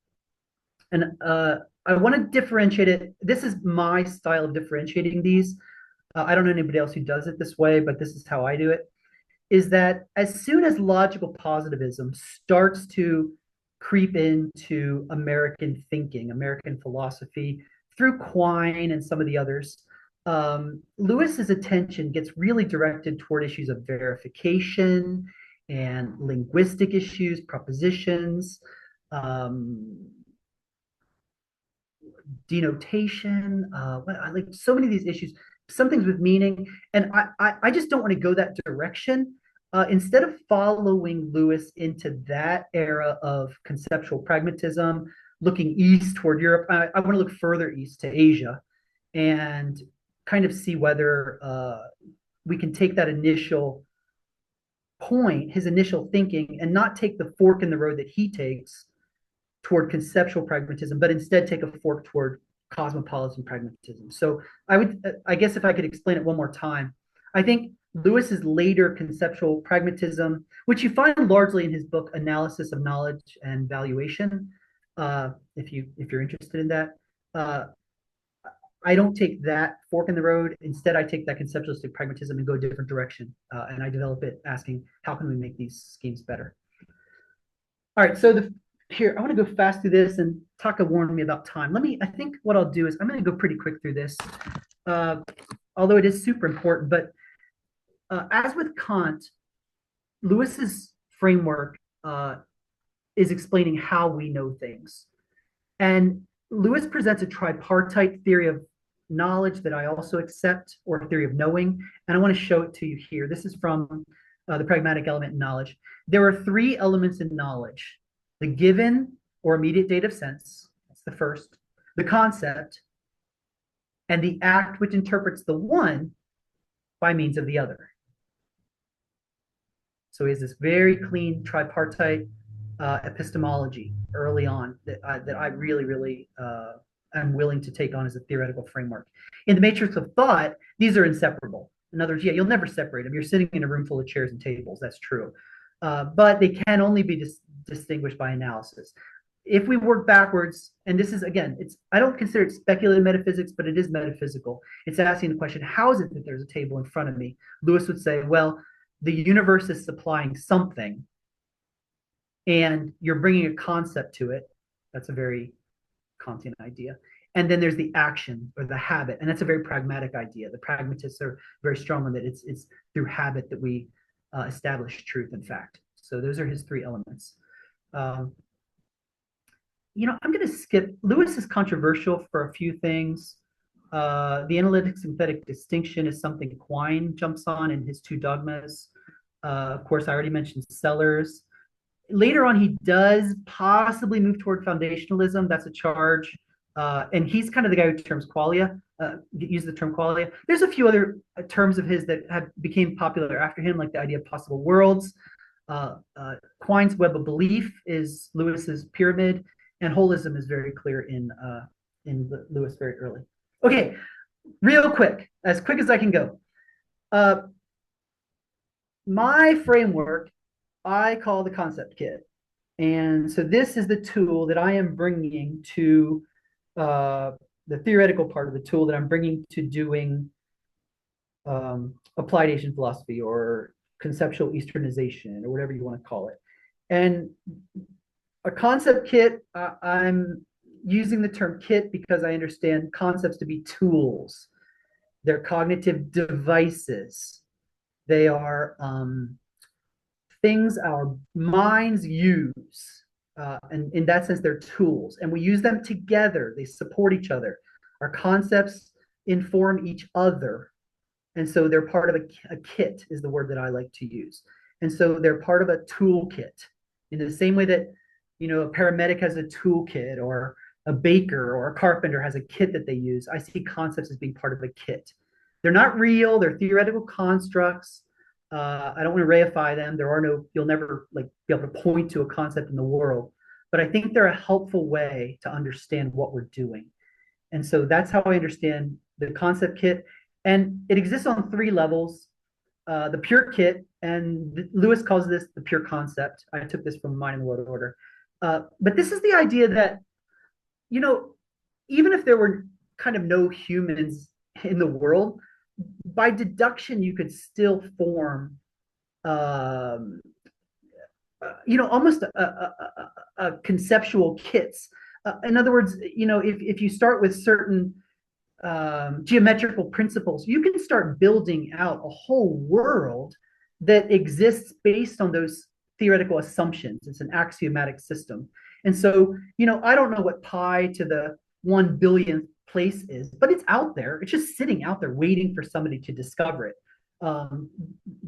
Speaker 1: and I want to differentiate it. This is my style of differentiating these. I don't know anybody else who does it this way, but this is how I do it. Is that as soon as logical positivism starts to creep into American thinking, American philosophy, through Quine and some of the others, Lewis's attention gets really directed toward issues of verification and linguistic issues, propositions, denotation, like so many of these issues, some things with meaning. And I just don't want to go that direction. Instead of following Lewis into that era of conceptual pragmatism, looking east toward Europe, I want to look further east to Asia and kind of see whether we can take that initial point, his initial thinking, and not take the fork in the road that he takes toward conceptual pragmatism, but instead take a fork toward cosmopolitan pragmatism. So I guess if I could explain it one more time, I think Lewis's later conceptual pragmatism, which you find largely in his book Analysis of Knowledge and Valuation, if you're interested in that, I don't take that fork in the road. Instead, I take that conceptualistic pragmatism and go a different direction, and I develop it asking, how can we make these schemes better? All right, so here, I want to go fast through this, and Taka warned me about time. I think what I'll do is I'm going to go pretty quick through this, although it is super important. But as with Kant, Lewis's framework is explaining how we know things. And Lewis presents a tripartite theory of knowledge that I also accept, or a theory of knowing. And I want to show it to you here. This is from the pragmatic element in knowledge. There are three elements in knowledge: the given or immediate date of sense, that's the first, the concept, and the act which interprets the one by means of the other. So he has this very clean tripartite epistemology early on that I really, really am willing to take on as a theoretical framework. In the matrix of thought, these are inseparable. In other words, you'll never separate them. You're sitting in a room full of chairs and tables, that's true. But they can only be distinguished by analysis. If we work backwards, and this is, again, I don't consider it speculative metaphysics, but it is metaphysical. It's asking the question, how is it that there's a table in front of me? Lewis would say, well, the universe is supplying something, and you're bringing a concept to it. That's a very Kantian idea. And then there's the action or the habit, and that's a very pragmatic idea. The pragmatists are very strong on that. It's through habit that we establish truth and fact. So those are his three elements. I'm going to skip. Lewis is controversial for a few things. The analytic synthetic distinction is something Quine jumps on in his two dogmas. Of course, I already mentioned Sellers. Later on, he does possibly move toward foundationalism. That's a charge. And he's kind of the guy who uses the term qualia. There's a few other terms of his that have became popular after him, like the idea of possible worlds. Quine's web of belief is Lewis's pyramid, and holism is very clear in Lewis very early. Okay, real quick, as quick as I can go. My framework I call the concept kit. And so this is the tool that I am bringing to the theoretical part of the tool that I'm bringing to doing applied Asian philosophy or conceptual Easternization or whatever you want to call it. And a concept kit, I'm using the term kit because I understand concepts to be tools. They're cognitive devices. They are things our minds use. And in that sense, they're tools. And we use them together. They support each other. Our concepts inform each other. And so they're part of a kit is the word that I like to use. And so they're part of a toolkit in the same way that, a paramedic has a toolkit or a baker or a carpenter has a kit that they use. I see concepts as being part of a kit. They're not real. They're theoretical constructs. I don't want to reify them. You'll never be able to point to a concept in the world, but I think they're a helpful way to understand what we're doing. And so that's how I understand the concept kit. And it exists on 3 levels. The pure kit, and Lewis calls this the pure concept. I took this from Mind in the World Order. But this is the idea that, even if there were kind of no humans in the world, by deduction, you could still form, almost a conceptual kits. In other words, if you start with certain geometrical principles, you can start building out a whole world that exists based on those theoretical assumptions. It's an axiomatic system. And so, I don't know what pi to the 1 billionth place is, but it's out there. It's just sitting out there waiting for somebody to discover it,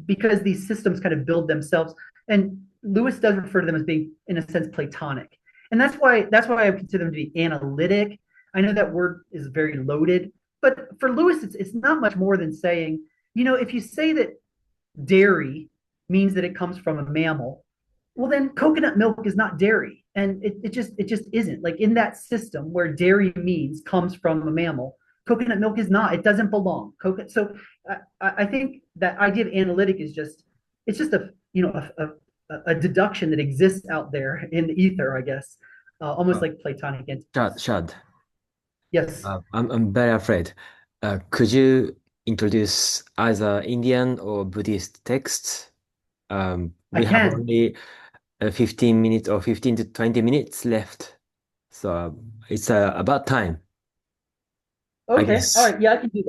Speaker 1: because these systems kind of build themselves. And Lewis does refer to them as being, in a sense, Platonic. And that's why I consider them to be analytic. I know that word is very loaded, but for Lewis, it's not much more than saying, if you say that dairy means that it comes from a mammal, well, then coconut milk is not dairy. And it just isn't. Like, in that system where dairy means comes from a mammal, coconut milk is not. It doesn't belong. So I think that idea of analytic is just a deduction that exists out there in the ether, I guess, almost like Platonic entities.
Speaker 2: Shad.
Speaker 1: Yes.
Speaker 2: I'm very afraid. Could you introduce either Indian or Buddhist texts? We have only 15 minutes or 15 to 20 minutes left. So it's about time.
Speaker 1: Okay. All right. Yeah, I can do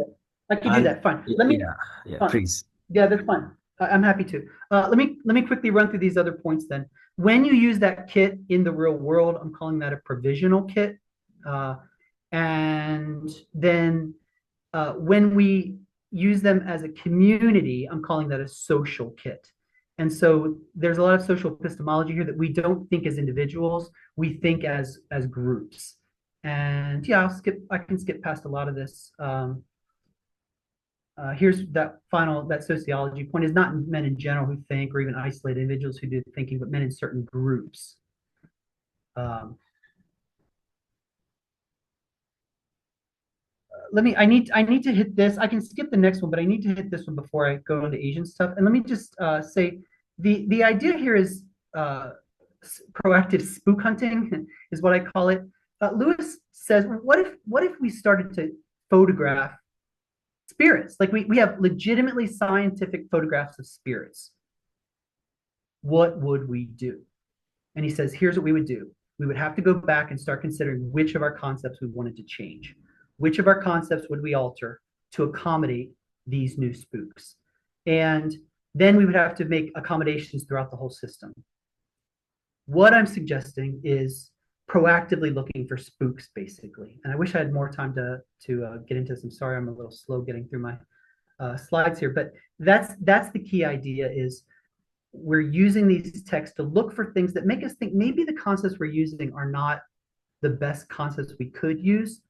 Speaker 1: that. Fine. Let me.
Speaker 2: Yeah, please.
Speaker 1: Yeah, that's fine. I'm happy to. Let me quickly run through these other points then. When you use that kit in the real world, I'm calling that a provisional kit. And then when we use them as a community, I'm calling that a social kit. And so there's a lot of social epistemology here that we don't think as individuals, we think as groups. And yeah, I can skip past a lot of this. Here's that sociology point is not men in general who think, or even isolated individuals who do thinking, but men in certain groups. I need to hit this. I can skip the next one, but I need to hit this one before I go into Asian stuff. And let me just say the idea here is proactive spook hunting is what I call it. Lewis says, what if we started to photograph spirits? Like we have legitimately scientific photographs of spirits. What would we do? And he says, here's what we would do. We would have to go back and start considering which of our concepts we wanted to change. Which of our concepts would we alter to accommodate these new spooks? And then we would have to make accommodations throughout the whole system. What I'm suggesting is proactively looking for spooks, basically. And I wish I had more time to get into this. I'm sorry, I'm a little slow getting through my slides here, but that's the key idea is we're using these texts to look for things that make us think maybe the concepts we're using are not the best concepts we could use.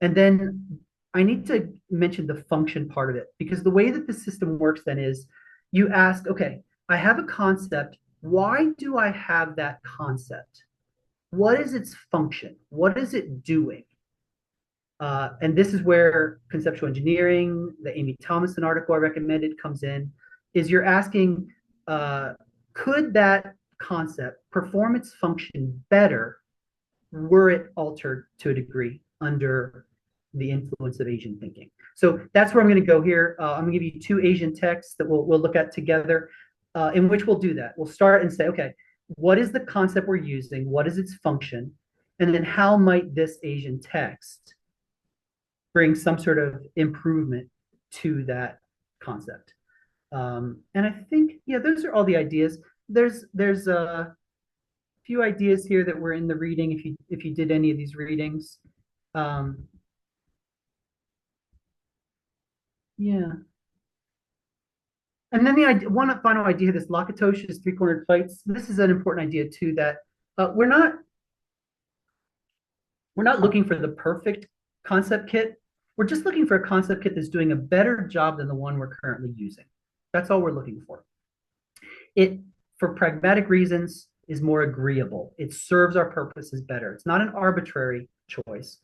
Speaker 1: And then I need to mention the function part of it, because the way that the system works then is you ask, okay, I have a concept. Why do I have that concept? What is its function? What is it doing? And this is where conceptual engineering, the Amy Thomason article I recommended comes in, is you're asking, could that concept perform its function better were it altered to a degree under the influence of Asian thinking? So that's where I'm going to go here. I'm going to give you two Asian texts that we'll look at together, in which we'll do that. We'll start and say, okay, what is the concept we're using? What is its function? And then how might this Asian text bring some sort of improvement to that concept? And I think, yeah, those are all the ideas. There's a few ideas here that were in the reading if you did any of these readings. Yeah. And then one final idea, this Lakatosh's three-cornered plates. This is an important idea too, that we're not looking for the perfect concept kit. We're just looking for a concept kit that's doing a better job than the one we're currently using. That's all we're looking for. It, for pragmatic reasons, is more agreeable. It serves our purposes better. It's not an arbitrary choice,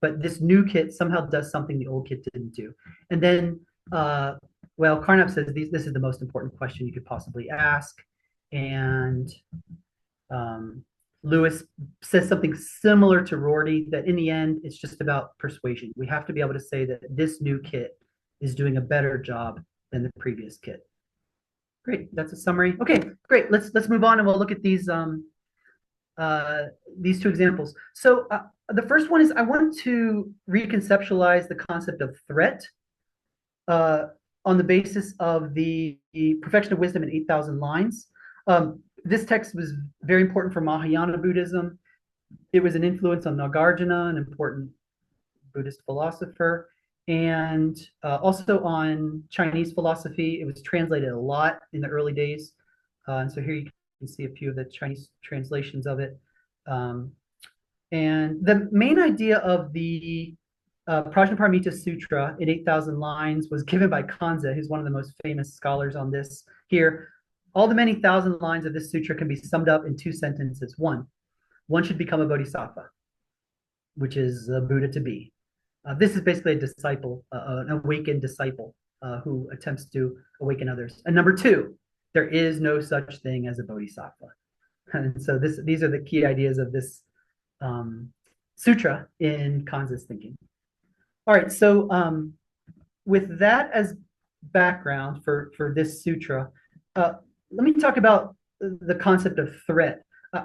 Speaker 1: but this new kit somehow does something the old kit didn't do. And then, well, Carnap says this is the most important question you could possibly ask. And Lewis says something similar to Rorty, that in the end, it's just about persuasion. We have to be able to say that this new kit is doing a better job than the previous kit. Great, that's a summary. Okay, great. Let's move on and we'll look at these two examples. So the first one is I want to reconceptualize the concept of threat on the basis of the Perfection of Wisdom in 8,000 Lines. This text was very important for Mahāyāna Buddhism. It was an influence on Nagarjuna, an important Buddhist philosopher, and also on Chinese philosophy. It was translated a lot in the early days. And so here you can see a few of the Chinese translations of it. And the main idea of the Prajñāpāramitā Sūtram in 8,000 lines was given by Kanza, who's one of the most famous scholars on this here. All the many thousand lines of this sutra can be summed up in two sentences. One should become a bodhisattva, which is a Buddha to be. This is basically a disciple, an awakened disciple who attempts to awaken others. And number two, there is no such thing as a bodhisattva. And so these are the key ideas of this sutra in Kanza's thinking. All right, so with that as background for this sutra, let me talk about the concept of threat.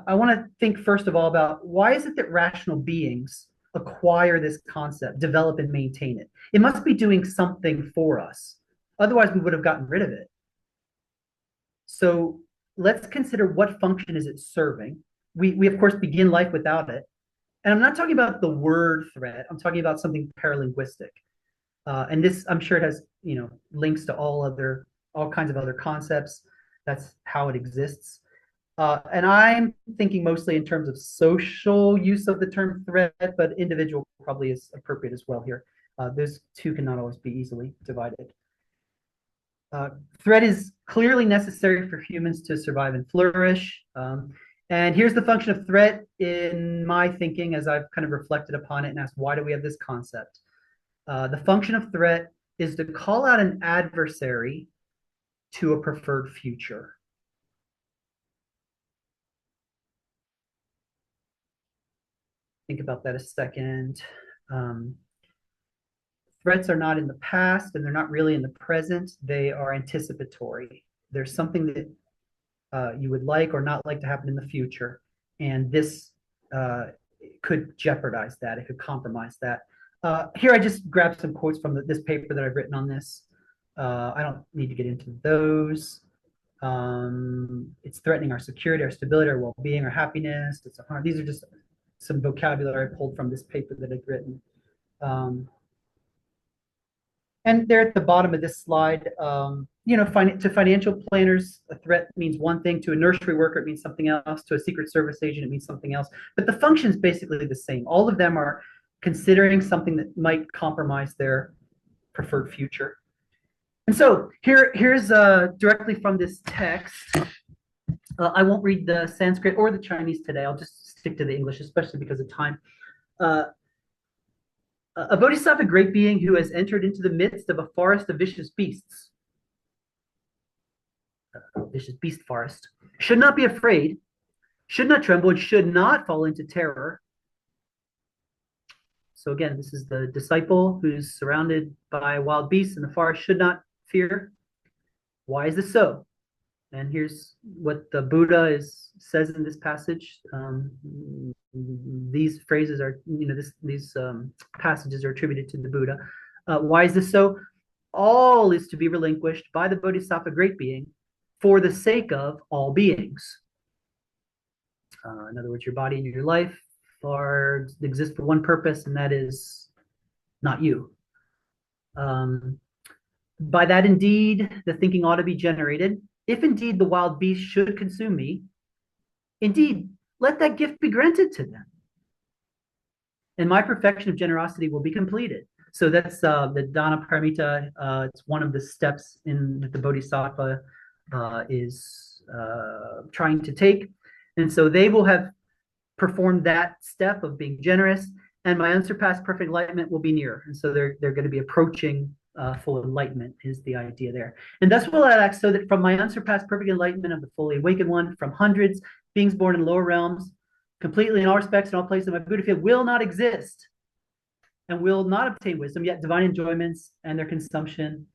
Speaker 1: I want to think first of all about why is it that rational beings acquire this concept, develop and maintain it? It must be doing something for us. Otherwise, we would have gotten rid of it. So let's consider what function is it serving. We of course begin life without it. And I'm not talking about the word threat. I'm talking about something paralinguistic. And this, I'm sure it has, links to all kinds of other concepts. That's how it exists. And I'm thinking mostly in terms of social use of the term threat, but individual probably is appropriate as well here. Those two cannot always be easily divided. Threat is clearly necessary for humans to survive and flourish. And here's the function of threat in my thinking as I've kind of reflected upon it and asked, why do we have this concept? The function of threat is to call out an adversary to a preferred future. Think about that a second. Threats are not in the past and they're not really in the present. They are anticipatory. There's something that you would like or not like to happen in the future. And this could jeopardize that. It could compromise that. Here I just grabbed some quotes from this paper that I've written on this. I don't need to get into those. It's threatening our security, our stability, our well-being, our happiness. These are just some vocabulary I pulled from this paper that I'd written. And there at the bottom of this slide, to financial planners, a threat means one thing. To a nursery worker, it means something else. To a Secret Service agent, it means something else. But the function is basically the same. All of them are considering something that might compromise their preferred future. And so here's directly from this text. I won't read the Sanskrit or the Chinese today. I'll just stick to the English, especially because of time. A bodhisattva, great being who has entered into the midst of a forest of vicious beasts, vicious beast forest, should not be afraid, should not tremble, and should not fall into terror. So again, this is the disciple who's surrounded by wild beasts in the forest, should not fear. Why is this so? And here's what the Buddha says in this passage. These phrases are, these passages are attributed to the Buddha. Why is this so? All is to be relinquished by the bodhisattva, great being, for the sake of all beings. In other words, your body and your life exist for one purpose, and that is not you. By that, indeed, the thinking ought to be generated. If indeed the wild beast should consume me, indeed, let that gift be granted to them. And my perfection of generosity will be completed. So that's the Dana Paramita. It's one of the steps that the Bodhisattva is trying to take. And so they will have performed that step of being generous, and my unsurpassed perfect enlightenment will be near. And so they're going to be approaching full enlightenment is the idea there. And thus will I act so that from my unsurpassed perfect enlightenment of the fully awakened one, from hundreds beings born in lower realms, completely in all respects, in all places, my Buddha field will not exist and will not obtain wisdom, yet divine enjoyments and their consumption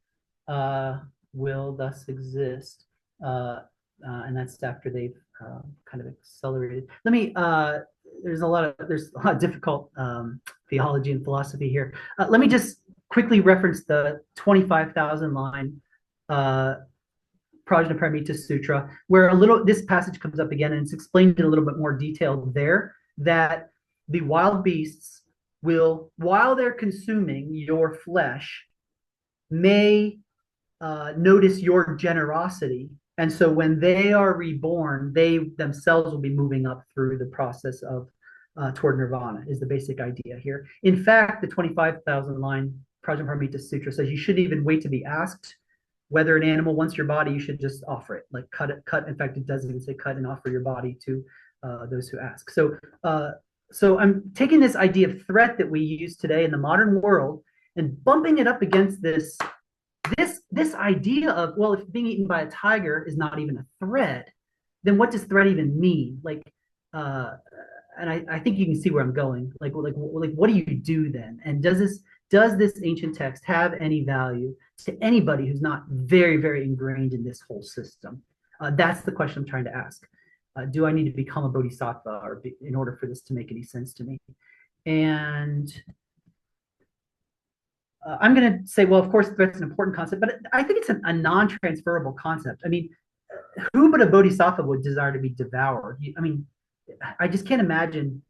Speaker 1: will thus exist. And that's after they've kind of accelerated. Let me, there's a lot of difficult theology and philosophy here. Let me just quickly reference the 25,000 line Prajñāpāramitā Sūtra, where this passage comes up again, and it's explained in a little bit more detail there, that the wild beasts will, while they're consuming your flesh, may notice your generosity. And so when they are reborn, they themselves will be moving up through the process of toward nirvana, is the basic idea here. In fact, the 25,000 line Prajñāpāramitā Sutra says you shouldn't even wait to be asked whether an animal wants your body. You should just offer it, like cut. In fact, it does even say cut and offer your body to those who ask. So I'm taking this idea of threat that we use today in the modern world and bumping it up against this idea of, well, if being eaten by a tiger is not even a threat, then what does threat even mean? Like, and I think you can see where I'm going. Like what do you do then? And does this ancient text have any value to anybody who's not very, very ingrained in this whole system? That's the question I'm trying to ask. Do I need to become a bodhisattva in order for this to make any sense to me? And I'm going to say, well, of course, threat's an important concept, but I think it's a non-transferable concept. I mean, who but a bodhisattva would desire to be devoured? I mean, I just can't imagine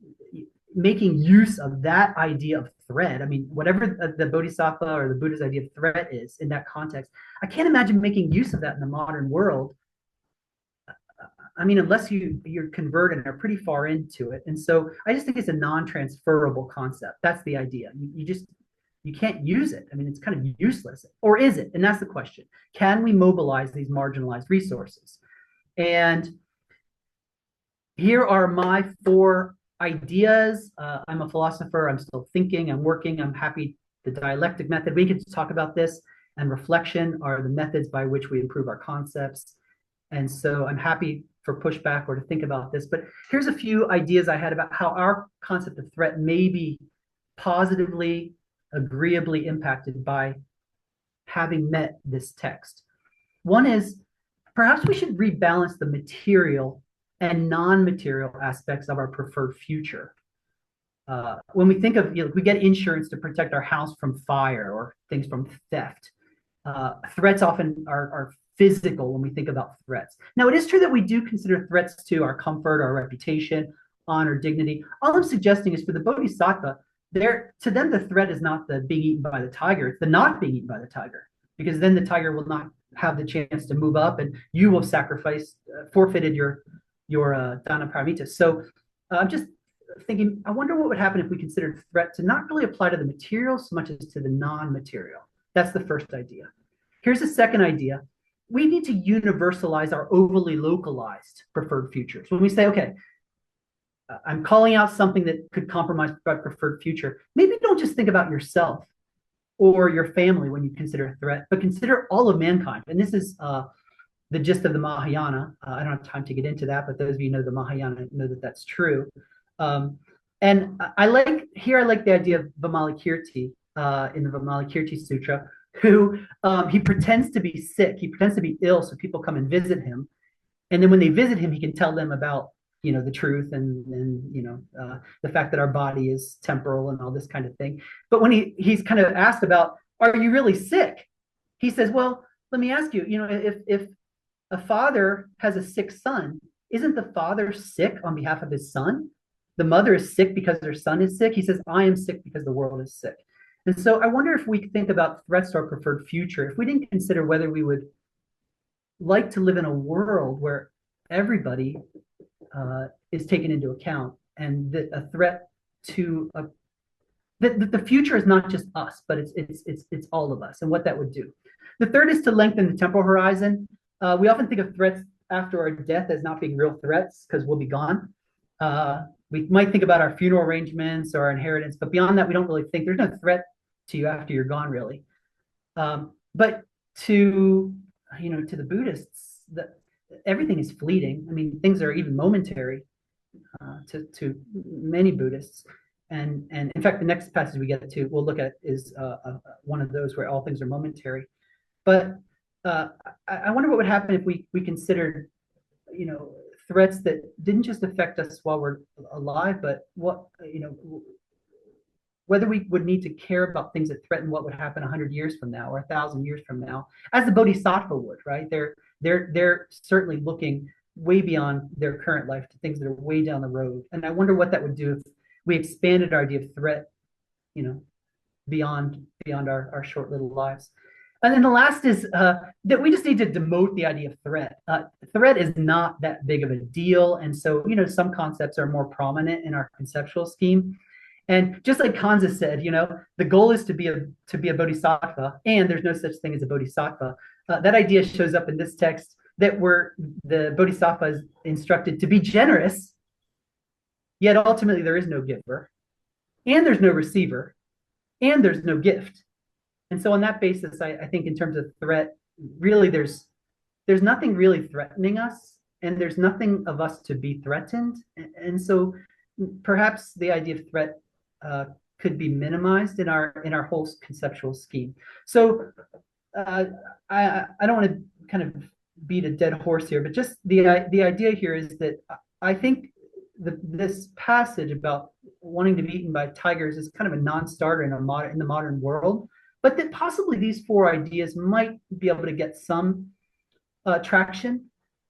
Speaker 1: making use of that idea of threat. I mean, whatever the bodhisattva or the Buddha's idea of threat is in that context, I can't imagine making use of that in the modern world. I mean, unless you're converted and are pretty far into it. And so I just think it's a non-transferable concept. That's the idea. You can't use it. I mean, it's kind of useless. Or is it? And that's the question. Can we mobilize these marginalized resources? And here are my 4 ideas. I'm a philosopher. I'm still thinking. I'm working. I'm happy. The dialectic method, we could talk about this, and reflection are the methods by which we improve our concepts. And so I'm happy for pushback or to think about this. But here's a few ideas I had about how our concept of threat may be positively, agreeably impacted by having met this text. One is, perhaps we should rebalance the material and non-material aspects of our preferred future. When we think of, we get insurance to protect our house from fire or things from theft. Threats often are physical when we think about threats. Now, it is true that we do consider threats to our comfort, our reputation, honor, dignity. All I'm suggesting is for the bodhisattva, to them, the threat is not the being eaten by the tiger, it's the not being eaten by the tiger, because then the tiger will not have the chance to move up and you will sacrifice, forfeited your dana paramita. So I'm just thinking, I wonder what would happen if we considered threat to not really apply to the material so much as to the non-material. That's the first idea. Here's the second idea. We need to universalize our overly localized preferred futures. When we say, okay, I'm calling out something that could compromise my preferred future, maybe don't just think about yourself or your family when you consider a threat, but consider all of mankind. And this is the gist of the Mahāyāna. I don't have time to get into that, but those of you who know the Mahāyāna know that that's true. And I like the idea of Vimalakirti in the Vimalakirti Sutra, who he pretends to be sick, he pretends to be ill, so people come and visit him, and then when they visit him, he can tell them about the truth and the fact that our body is temporal and all this kind of thing. But when he's kind of asked about, are you really sick? He says, well, let me ask you, if a father has a sick son, isn't the father sick on behalf of his son? The mother is sick because their son is sick. He says, I am sick because the world is sick. And so I wonder if we think about threats to our preferred future, if we didn't consider whether we would like to live in a world where everybody is taken into account, and that a threat to the future is not just us, but it's all of us, and what that would do. The third is to lengthen the temporal horizon. We often think of threats after our death as not being real threats because we'll be gone. We might think about our funeral arrangements or our inheritance, but beyond that, we don't really think there's no threat to you after you're gone, really. But to the Buddhists, everything is fleeting. I mean, things are even momentary to many Buddhists. And in fact, the next passage we'll look at is one of those where all things are momentary. But I wonder what would happen if we considered, threats that didn't just affect us while we're alive, but whether we would need to care about things that threaten what would happen 100 years from now or 1,000 years from now, as the bodhisattva would, right? They're certainly looking way beyond their current life to things that are way down the road. And I wonder what that would do if we expanded our idea of threat, beyond our short little lives. And then the last is that we just need to demote the idea of threat. Threat is not that big of a deal. And so, some concepts are more prominent in our conceptual scheme. And just like Kanza said, the goal is to be a bodhisattva, and there's no such thing as a bodhisattva. That idea shows up in this text, that the bodhisattva is instructed to be generous, yet ultimately there is no giver, and there's no receiver, and there's no gift. And so on that basis, I think in terms of threat, really there's nothing really threatening us, and there's nothing of us to be threatened. And so perhaps the idea of threat could be minimized in our whole conceptual scheme. So I don't want to kind of beat a dead horse here, but just the idea here is that I think this passage about wanting to be eaten by tigers is kind of a non-starter in the modern world, but that possibly these four ideas might be able to get some traction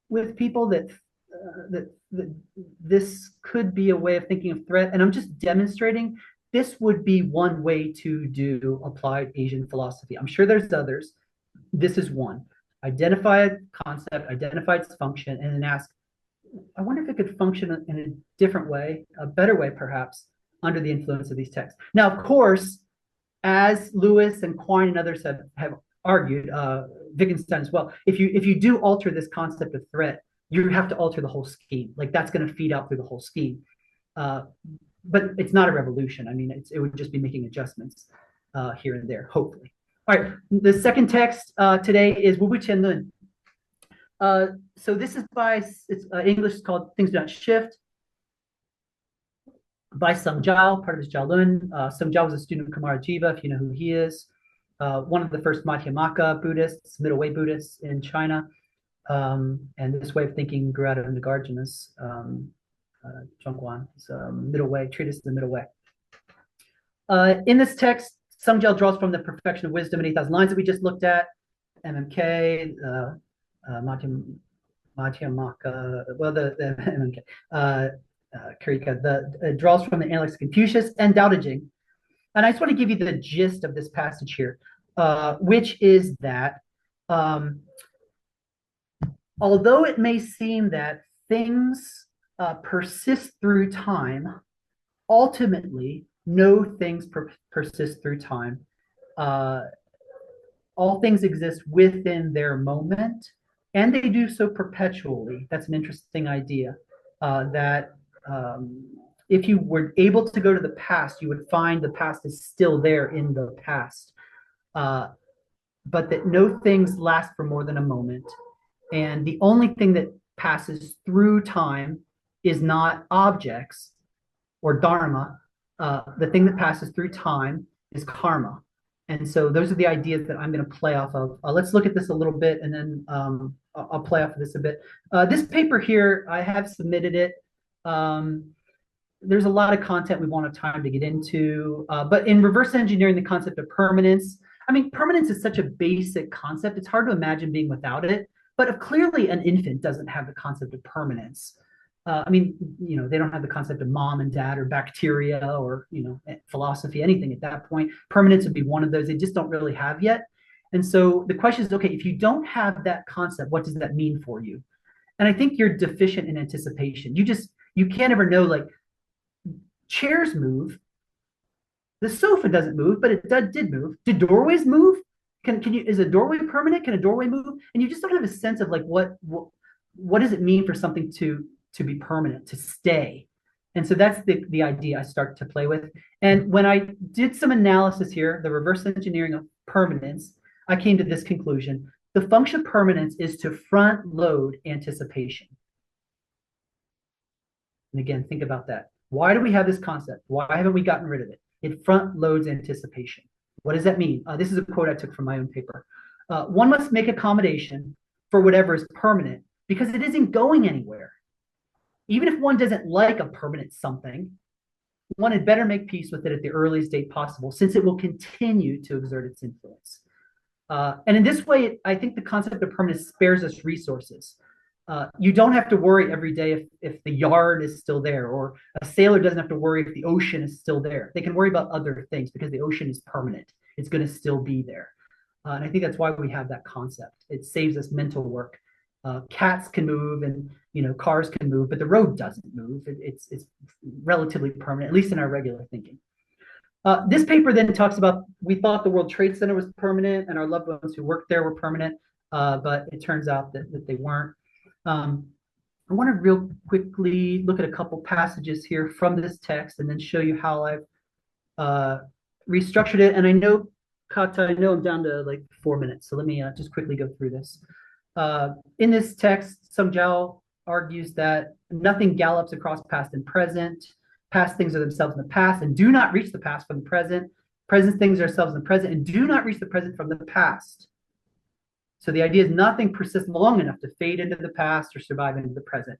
Speaker 1: with people, that this could be a way of thinking of threat. And I'm just demonstrating this would be one way to do applied Asian philosophy. I'm sure there's others. This is one. Identify a concept, identify its function, and then ask, I wonder if it could function in a different way, a better way perhaps, under the influence of these texts. Now, of course, as Lewis and Quine and others have argued, Wittgenstein as well, if you do alter this concept of threat, you have to alter the whole scheme. Like, that's going to feed out through the whole scheme. But it's not a revolution. I mean, it would just be making adjustments here and there, hopefully. All right, the second text today is 物不遷論. So this is English is called Things Do Not Shift, by Sung Jiao, part of his Jiaolun. Sung Jiao was a student of Kumara Jiva, if you know who he is. One of the first Madhyamaka Buddhists, middle way Buddhists in China. And this way of thinking grew out of Nagarjuna's Zhongguan, middle way, treatise of the middle way. In this text, Sung Jiao draws from the Perfection of Wisdom in 8,000 lines that we just looked at, MMK, Madhyamaka, well, the MMK. draws from the Analects of Confucius and Tao Te Ching. And I just want to give you the gist of this passage here, which is that although it may seem that things persist through time, ultimately, no things persist through time. All things exist within their moment, and they do so perpetually. That's an interesting idea, that if you were able to go to the past, you would find the past is still there in the past, but that no things last for more than a moment. And the only thing that passes through time is not objects or dharma. The thing that passes through time is karma. And so those are the ideas that I'm going to play off of. Let's look at this a little bit, and then I'll play off of this a bit. This paper here, I have submitted it. There's a lot of content we won't have time to get into, but in reverse engineering the concept of permanence, I mean, permanence is such a basic concept. It's hard to imagine being without it. But if clearly an infant doesn't have the concept of permanence, I mean, you know, they don't have the concept of mom and dad or bacteria or, you know, philosophy, anything at that point. Permanence would be one of those they just don't really have yet. And so the question is, okay, if you don't have that concept, what does that mean for you? And I think you're deficient in anticipation. You can't ever know, like, chairs move. The sofa doesn't move, but it did move. Did doorways move? Is a doorway permanent? Can a doorway move? And you just don't have a sense of like what does it mean for something to be permanent, to stay. And so that's the idea I start to play with. And when I did some analysis here, the reverse engineering of permanence, I came to this conclusion. The function of permanence is to front load anticipation. And again, think about that. Why do we have this concept? Why haven't we gotten rid of it? It front loads anticipation. What does that mean? This is a quote I took from my own paper. One must make accommodation for whatever is permanent because it isn't going anywhere. Even if one doesn't like a permanent something, one had better make peace with it at the earliest date possible, since it will continue to exert its influence. And in this way, I think the concept of permanence spares us resources. You don't have to worry every day if the yard is still there, or a sailor doesn't have to worry if the ocean is still there. They can worry about other things because the ocean is permanent. It's going to still be there. And I think that's why we have that concept. It saves us mental work. Cats can move and, you know, cars can move, but the road doesn't move. It's relatively permanent, at least in our regular thinking. This paper then talks about, we thought the World Trade Center was permanent and our loved ones who worked there were permanent, but it turns out that they weren't. I want to real quickly look at a couple passages here from this text and then show you how I've restructured it. And I know, Kata, I know I'm down to like 4 minutes, so let me just quickly go through this. In this text, Sung Jiao argues that nothing gallops across past and present. Past things are themselves in the past and do not reach the past from the present. Present things are themselves in the present and do not reach the present from the past. So the idea is nothing persists long enough to fade into the past or survive into the present.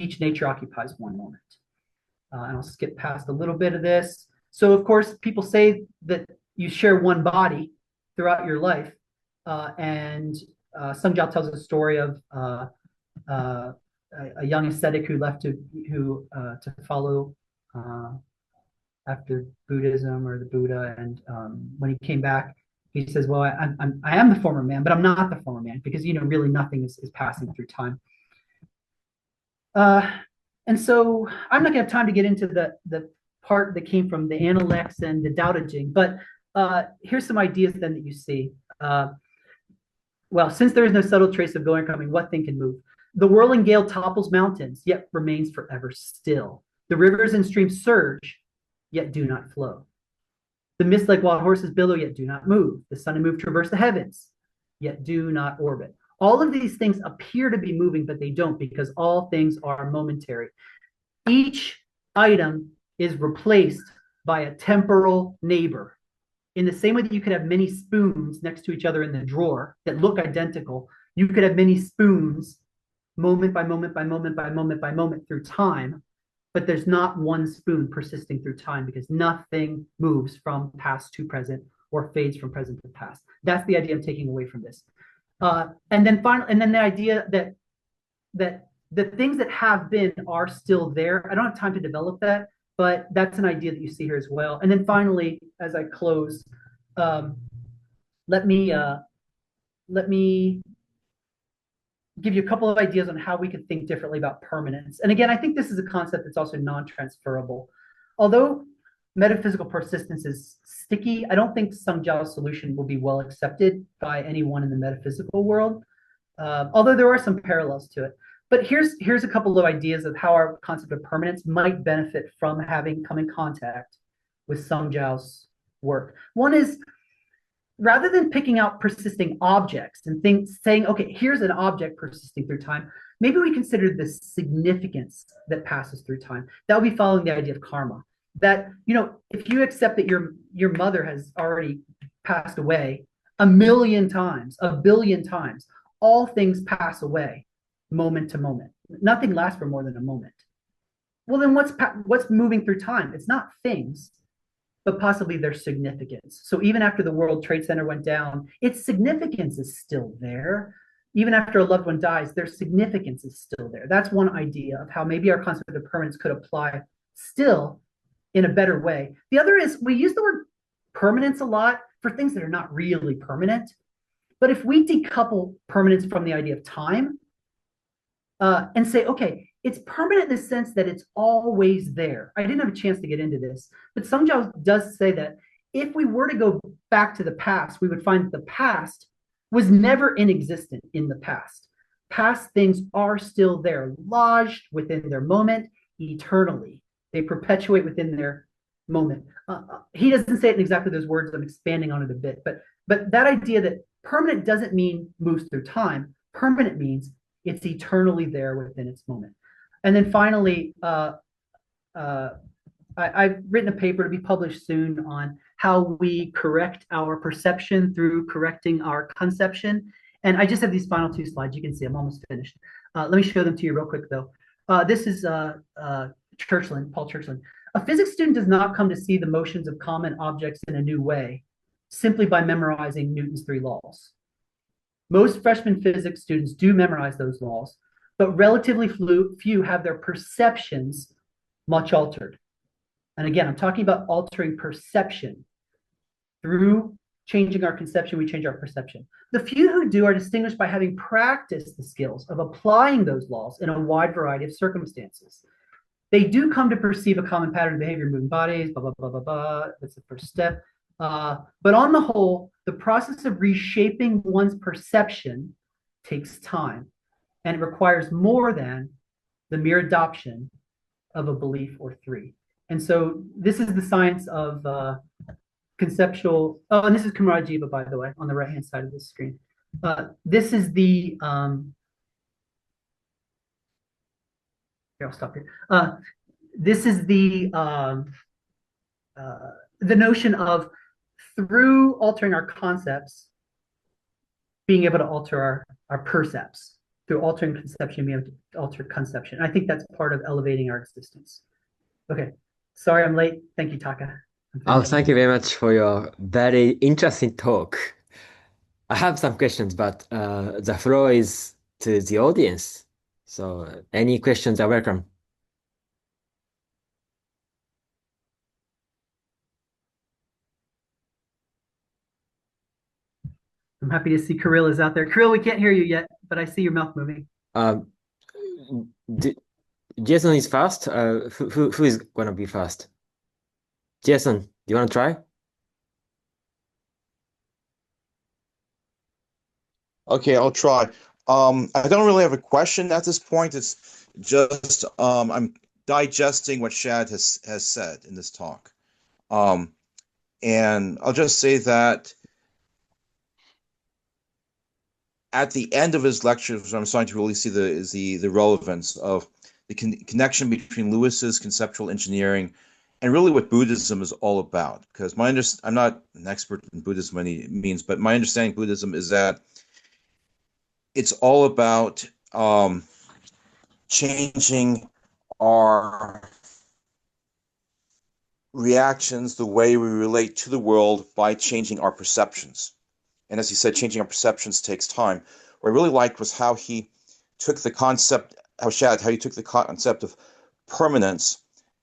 Speaker 1: Each nature occupies one moment. And I'll skip past a little bit of this. So of course, people say that you share one body throughout your life. And Sung Jiao tells a story of a young ascetic who left to follow after Buddhism or the Buddha. And when he came back, he says, well, I am the former man, but I'm not the former man, because, you know, really nothing is passing through time. And so I'm not going to have time to get into the part that came from the Analects and the Tao Te Ching, but here's some ideas then that you see. Well, since there is no subtle trace of going or coming, what thing can move? The whirling gale topples mountains, yet remains forever still. The rivers and streams surge, yet do not flow. The mist like wild horses billow, yet do not move. The sun and moon traverse the heavens, yet do not orbit. All of these things appear to be moving, but they don't, because all things are momentary. Each item is replaced by a temporal neighbor. In the same way that you could have many spoons next to each other in the drawer that look identical, you could have many spoons moment by moment by moment by moment by moment through time, but there's not one spoon persisting through time, because nothing moves from past to present or fades from present to past. That's the idea I'm taking away from this. And then the idea that the things that have been are still there. I don't have time to develop that, but that's an idea that you see here as well. And then finally, as I close, let me give you a couple of ideas on how we could think differently about permanence. And again, I think this is a concept that's also non-transferable. Although metaphysical persistence is sticky, I don't think Samjiao's solution will be well accepted by anyone in the metaphysical world, although there are some parallels to it. But here's a couple of ideas of how our concept of permanence might benefit from having come in contact with Samjiao's work. One is, rather than picking out persisting objects and saying, okay, here's an object persisting through time, maybe we consider the significance that passes through time. That would be following the idea of karma. That, if you accept that your mother has already passed away 1,000,000 times, 1,000,000,000 times, all things pass away moment to moment. Nothing lasts for more than a moment. Well, then what's moving through time? It's not things, but possibly their significance. So even after the World Trade Center went down, its significance is still there. Even after a loved one dies, their significance is still there. That's one idea of how maybe our concept of permanence could apply still in a better way. The other is, we use the word permanence a lot for things that are not really permanent. But if we decouple permanence from the idea of time, and say, okay, it's permanent in the sense that it's always there. I didn't have a chance to get into this, but Samjiao does say that if we were to go back to the past, we would find that the past was never inexistent in the past. Past things are still there, lodged within their moment eternally. They perpetuate within their moment. He doesn't say it in exactly those words. I'm expanding on it a bit, but that idea that permanent doesn't mean moves through time. Permanent means it's eternally there within its moment. And then finally, I've written a paper to be published soon on how we correct our perception through correcting our conception. And I just have these final 2 slides. You can see I'm almost finished. Let me show them to you real quick, though. This is Paul Churchland. A physics student does not come to see the motions of common objects in a new way simply by memorizing Newton's 3 laws. Most freshman physics students do memorize those laws, but relatively few have their perceptions much altered. And again, I'm talking about altering perception. Through changing our conception, we change our perception. The few who do are distinguished by having practiced the skills of applying those laws in a wide variety of circumstances. They do come to perceive a common pattern of behavior in moving bodies, blah, blah, blah, blah, blah. That's the first step. But on the whole, the process of reshaping one's perception takes time, and it requires more than the mere adoption of a belief or 3. And so this is the science of conceptual, and this is Kamarajiva, by the way, on the right-hand side of the screen. This is the, here, I'll stop here. This is the notion of, through altering our concepts, being able to alter our percepts. Through altering conception, being able to alter conception. I think that's part of elevating our existence. Okay, sorry I'm late. Thank you, Taka.
Speaker 2: Oh, thank you very much for your very interesting talk. I have some questions, but the floor is to the audience. So any questions are welcome.
Speaker 1: I'm happy to see Kirill is out there. Kirill, we can't hear you yet, but I see your mouth moving.
Speaker 2: Jason is fast. Who is going to be fast? Jason, do you want to try?
Speaker 3: Okay, I'll try. I don't really have a question at this point. It's just I'm digesting what Shad has said in this talk. And I'll just say that at the end of his lectures, I'm starting to really see the relevance of the connection between Lewis's conceptual engineering and really what Buddhism is all about. Because I'm not an expert in Buddhism by any means, but my understanding of Buddhism is that it's all about changing our reactions, the way we relate to the world by changing our perceptions. And as he said, changing our perceptions takes time. What I really liked was how he took the concept Shad, how you took the concept of permanence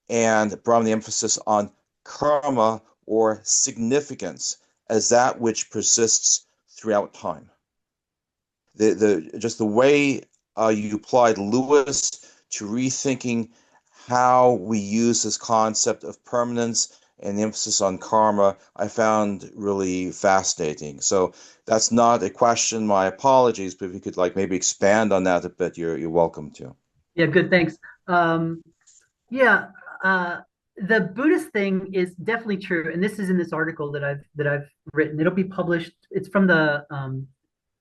Speaker 3: and brought the emphasis on karma or significance as that which persists throughout time. Just the way you applied Lewis to rethinking how we use this concept of permanence and the emphasis on karma, I found really fascinating. So that's not a question, my apologies, but if you could like maybe expand on that a bit, you're welcome to.
Speaker 1: Yeah, good, thanks. Yeah, the Buddhist thing is definitely true, and this is in this article that I've written. It'll be published. It's from the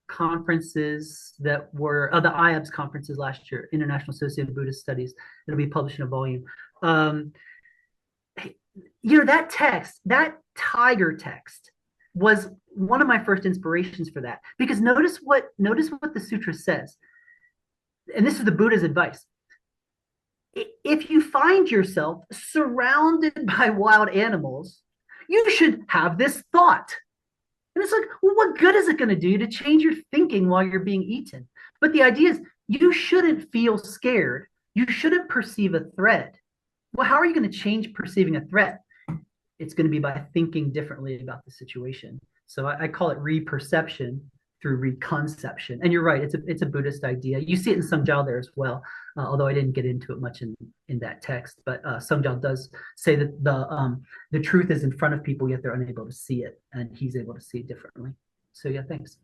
Speaker 1: conferences that were the IABS conferences last year, International Association of Buddhist Studies. It'll be published in a volume. That text, that tiger text, was one of my first inspirations for that, because notice what the sutra says, and this is the Buddha's advice. If you find yourself surrounded by wild animals, you should have this thought. And it's like, well, what good is it going to do to change your thinking while you're being eaten? But the idea is you shouldn't feel scared. You shouldn't perceive a threat. Well, how are you going to change perceiving a threat? It's going to be by thinking differently about the situation. So I call it reperception through reconception. And you're right, it's a Buddhist idea. You see it in Sungjiao there as well, although I didn't get into it much in that text. But Sungjiao does say that the truth is in front of people, yet they're unable to see it, and he's able to see it differently. So yeah, thanks.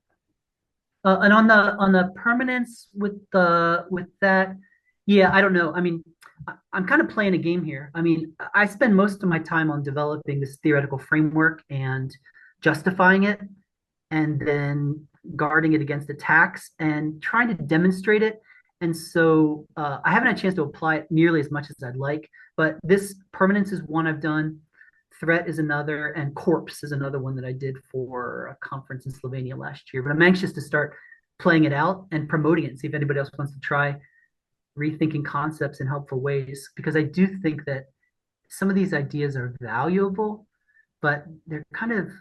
Speaker 1: And on the permanence with that, yeah, I don't know. I mean, I'm kind of playing a game here. I mean, I spend most of my time on developing this theoretical framework and justifying it, and then guarding it against attacks and trying to demonstrate it. And so I haven't had a chance to apply it nearly as much as I'd like, but this permanence is one I've done. Threat is another, and corpse is another one that I did for a conference in Slovenia last year. But I'm anxious to start playing it out and promoting it and see if anybody else wants to try rethinking concepts in helpful ways, because I do think that some of these ideas are valuable, but they're kind of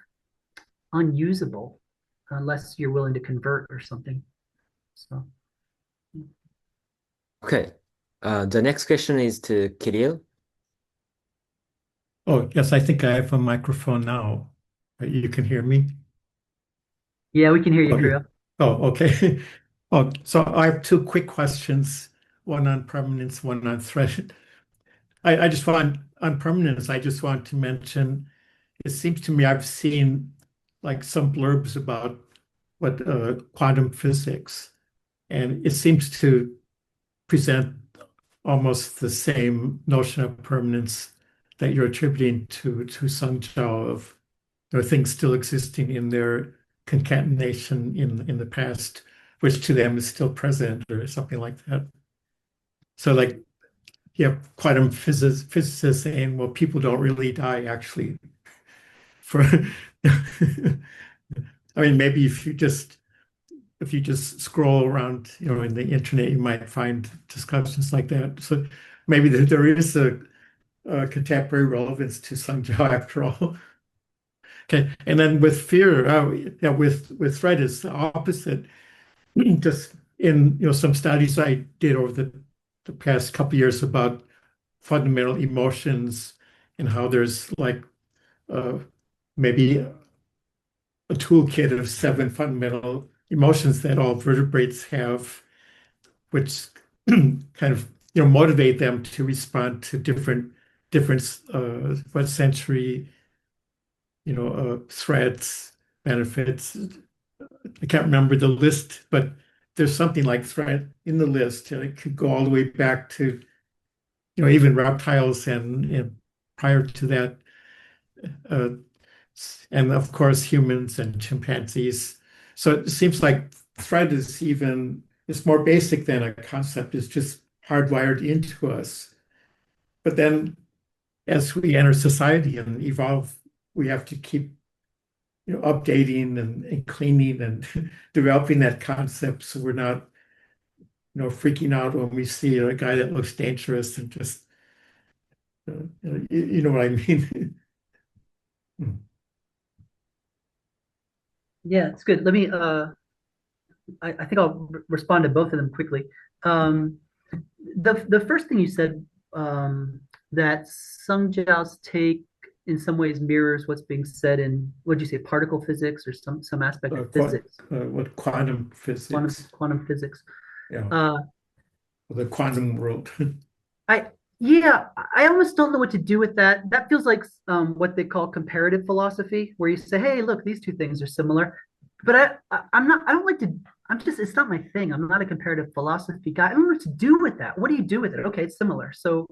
Speaker 1: unusable unless you're willing to convert or something. So.
Speaker 2: Okay. The next question is to Kirill.
Speaker 4: Oh, yes, I think I have a microphone now. You can hear me?
Speaker 1: Yeah, we can hear you, Kirill.
Speaker 4: Oh, okay. Oh, so I have two quick questions, one on permanence, one on threat. I just want, on permanence, I just want to mention, it seems to me I've seen like some blurbs about what quantum physics, and it seems to present almost the same notion of permanence that you're attributing to Sungjiao of things still existing in their concatenation in the past, which to them is still present or something like that. So like you have quantum physicists saying, well, people don't really die actually. I mean, maybe if you just scroll around, in the internet, you might find discussions like that. So maybe there is a contemporary relevance to Sungjiao after all. Okay, and then with fear, with threat is the opposite. Just in some studies I did over the past couple of years about fundamental emotions and how there's like maybe a toolkit of 7 fundamental emotions that all vertebrates have, which kind of motivate them to respond to different sensory threats, benefits. I can't remember the list, but there's something like threat in the list, and it could go all the way back to even reptiles and prior to that, and of course humans and chimpanzees. So it seems like threat is it's more basic than a concept. It's just hardwired into us. But then as we enter society and evolve, we have to keep updating and cleaning and developing that concept, so we're not freaking out when we see a guy that looks dangerous and just you know what I mean.
Speaker 1: Yeah, it's good. Let me I think I'll respond to both of them quickly. the first thing you said, that Sungjiao's take in some ways mirrors what's being said in, what did you say, particle physics or some aspect of physics,
Speaker 4: what quantum physics,
Speaker 1: quantum physics.
Speaker 4: yeah, the quantum world.
Speaker 1: Yeah, I almost don't know what to do with that. That feels like what they call comparative philosophy, where you say, hey, look, these two things are similar. But I'm not, I don't like to, it's not my thing. I'm not a comparative philosophy guy. I don't know what to do with that. What do you do with it? Okay, it's similar. So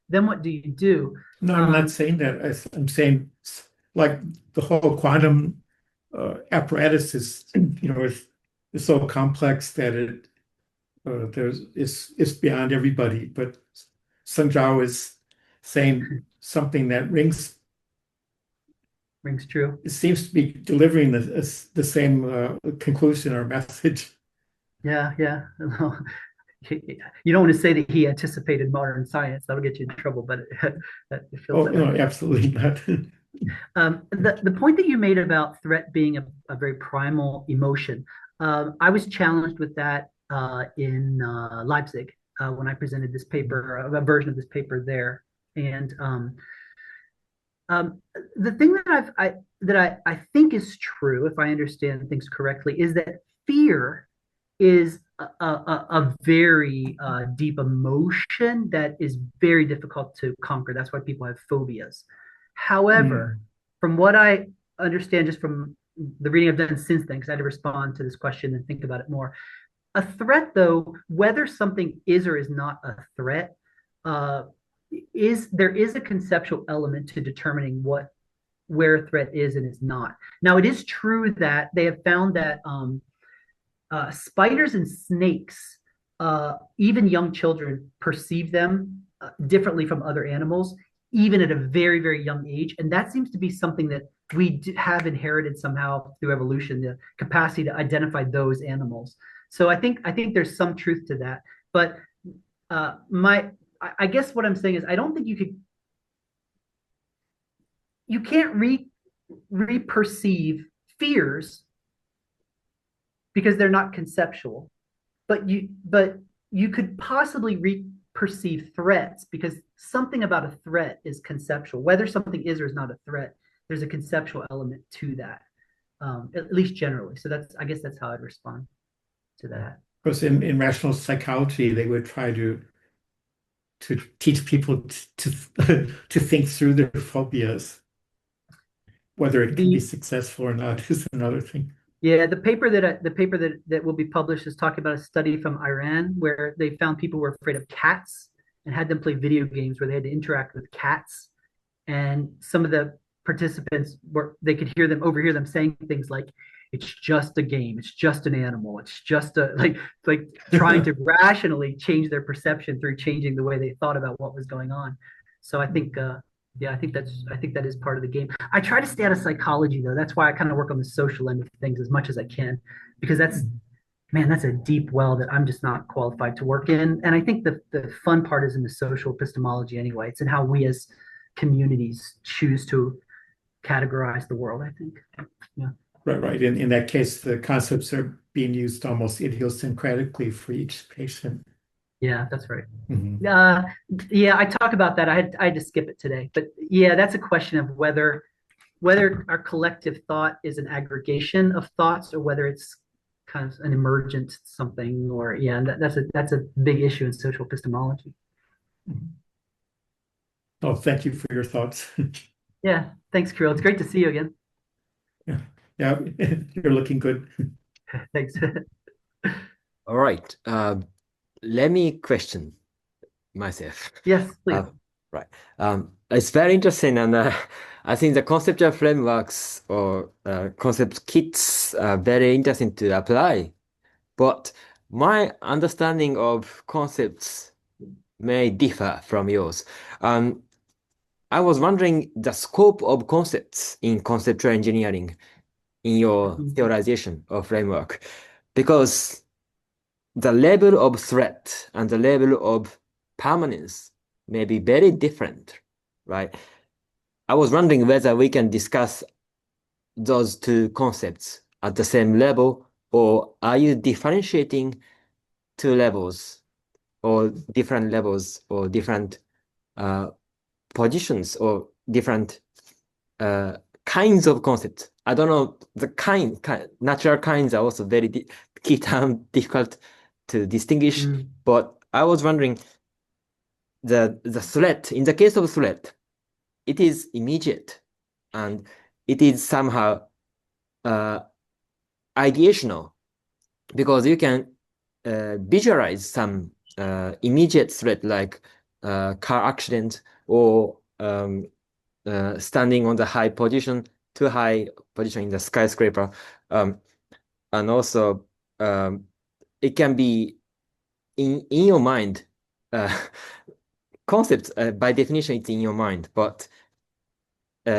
Speaker 1: then what do you do?
Speaker 4: No, I'm not saying that. I'm saying like the whole quantum apparatus is, is so complex that it's beyond everybody. But Sun Zhao is saying something that rings
Speaker 1: true.
Speaker 4: It seems to be delivering the same conclusion or message.
Speaker 1: Yeah. You don't want to say that he anticipated modern science. That'll get you in trouble, but it feels that way.
Speaker 4: No, absolutely not.
Speaker 1: The point that you made about threat being a very primal emotion, I was challenged with that in Leipzig when I presented this paper, a version of this paper there. And the thing that I think is true, if I understand things correctly, is that fear is a very deep emotion that is very difficult to conquer. That's why people have phobias. However, from what I understand, just from the reading I've done since then, because I had to respond to this question and think about it more, a threat, though, whether something is or is not a threat, there is a conceptual element to determining where a threat is and is not. Now, it is true that they have found that spiders and snakes, even young children perceive them differently from other animals, even at a very, very young age. And that seems to be something that we have inherited somehow through evolution, the capacity to identify those animals. So I think there's some truth to that. But I guess what I'm saying is I don't think you can't re-perceive fears because they're not conceptual, but you could possibly re-perceive threats because something about a threat is conceptual. Whether something is or is not a threat, there's a conceptual element to that, at least generally. So I guess that's how I'd respond to that.
Speaker 4: Because in rational psychology, they would try to teach people to think through their phobias. Whether it can be successful or not is another thing.
Speaker 1: Yeah, the paper that will be published is talking about a study from Iran where they found people were afraid of cats and had them play video games where they had to interact with cats. And some of the participants they could overhear them saying things like, "It's just a game. It's just an animal. It's just like trying to rationally change their perception through changing the way they thought about what was going on." So I think, I think that is part of the game. I try to stay out of psychology though. That's why I kind of work on the social end of things as much as I can, because that's a deep well that I'm just not qualified to work in. And I think the fun part is in the social epistemology anyway. It's in how we as communities choose to categorize the world, I think. Yeah.
Speaker 4: Right. In that case, the concepts are being used almost idiosyncratically for each patient.
Speaker 1: Yeah, that's right.
Speaker 4: Mm-hmm.
Speaker 1: Yeah, I talk about that. I had to skip it today, but yeah, that's a question of whether our collective thought is an aggregation of thoughts or whether it's kind of an emergent something. Or that's a big issue in social epistemology.
Speaker 4: Mm-hmm. Oh, thank you for your thoughts.
Speaker 1: Yeah, thanks, Kirill. It's great to see you again.
Speaker 4: Yeah, you're looking good.
Speaker 1: Thanks.
Speaker 2: All right. Let me question myself.
Speaker 1: Yes, please.
Speaker 2: Right. It's very interesting, and I think the conceptual frameworks or concept kits are very interesting to apply. But my understanding of concepts may differ from yours. I was wondering the scope of concepts in conceptual engineering in your theorization or framework, because the level of threat and the level of permanence may be very different, right? I was wondering whether we can discuss those two concepts at the same level, or are you differentiating two levels or different levels or different positions or different kinds of concepts. I don't know the natural kinds are also very key term difficult to distinguish. But I was wondering the threat, in the case of threat, it is immediate and it is somehow ideational, because you can visualize some immediate threat like car accident or standing on the high position, too high position in the skyscraper. And also it can be in your mind. Concepts, by definition, it's in your mind. But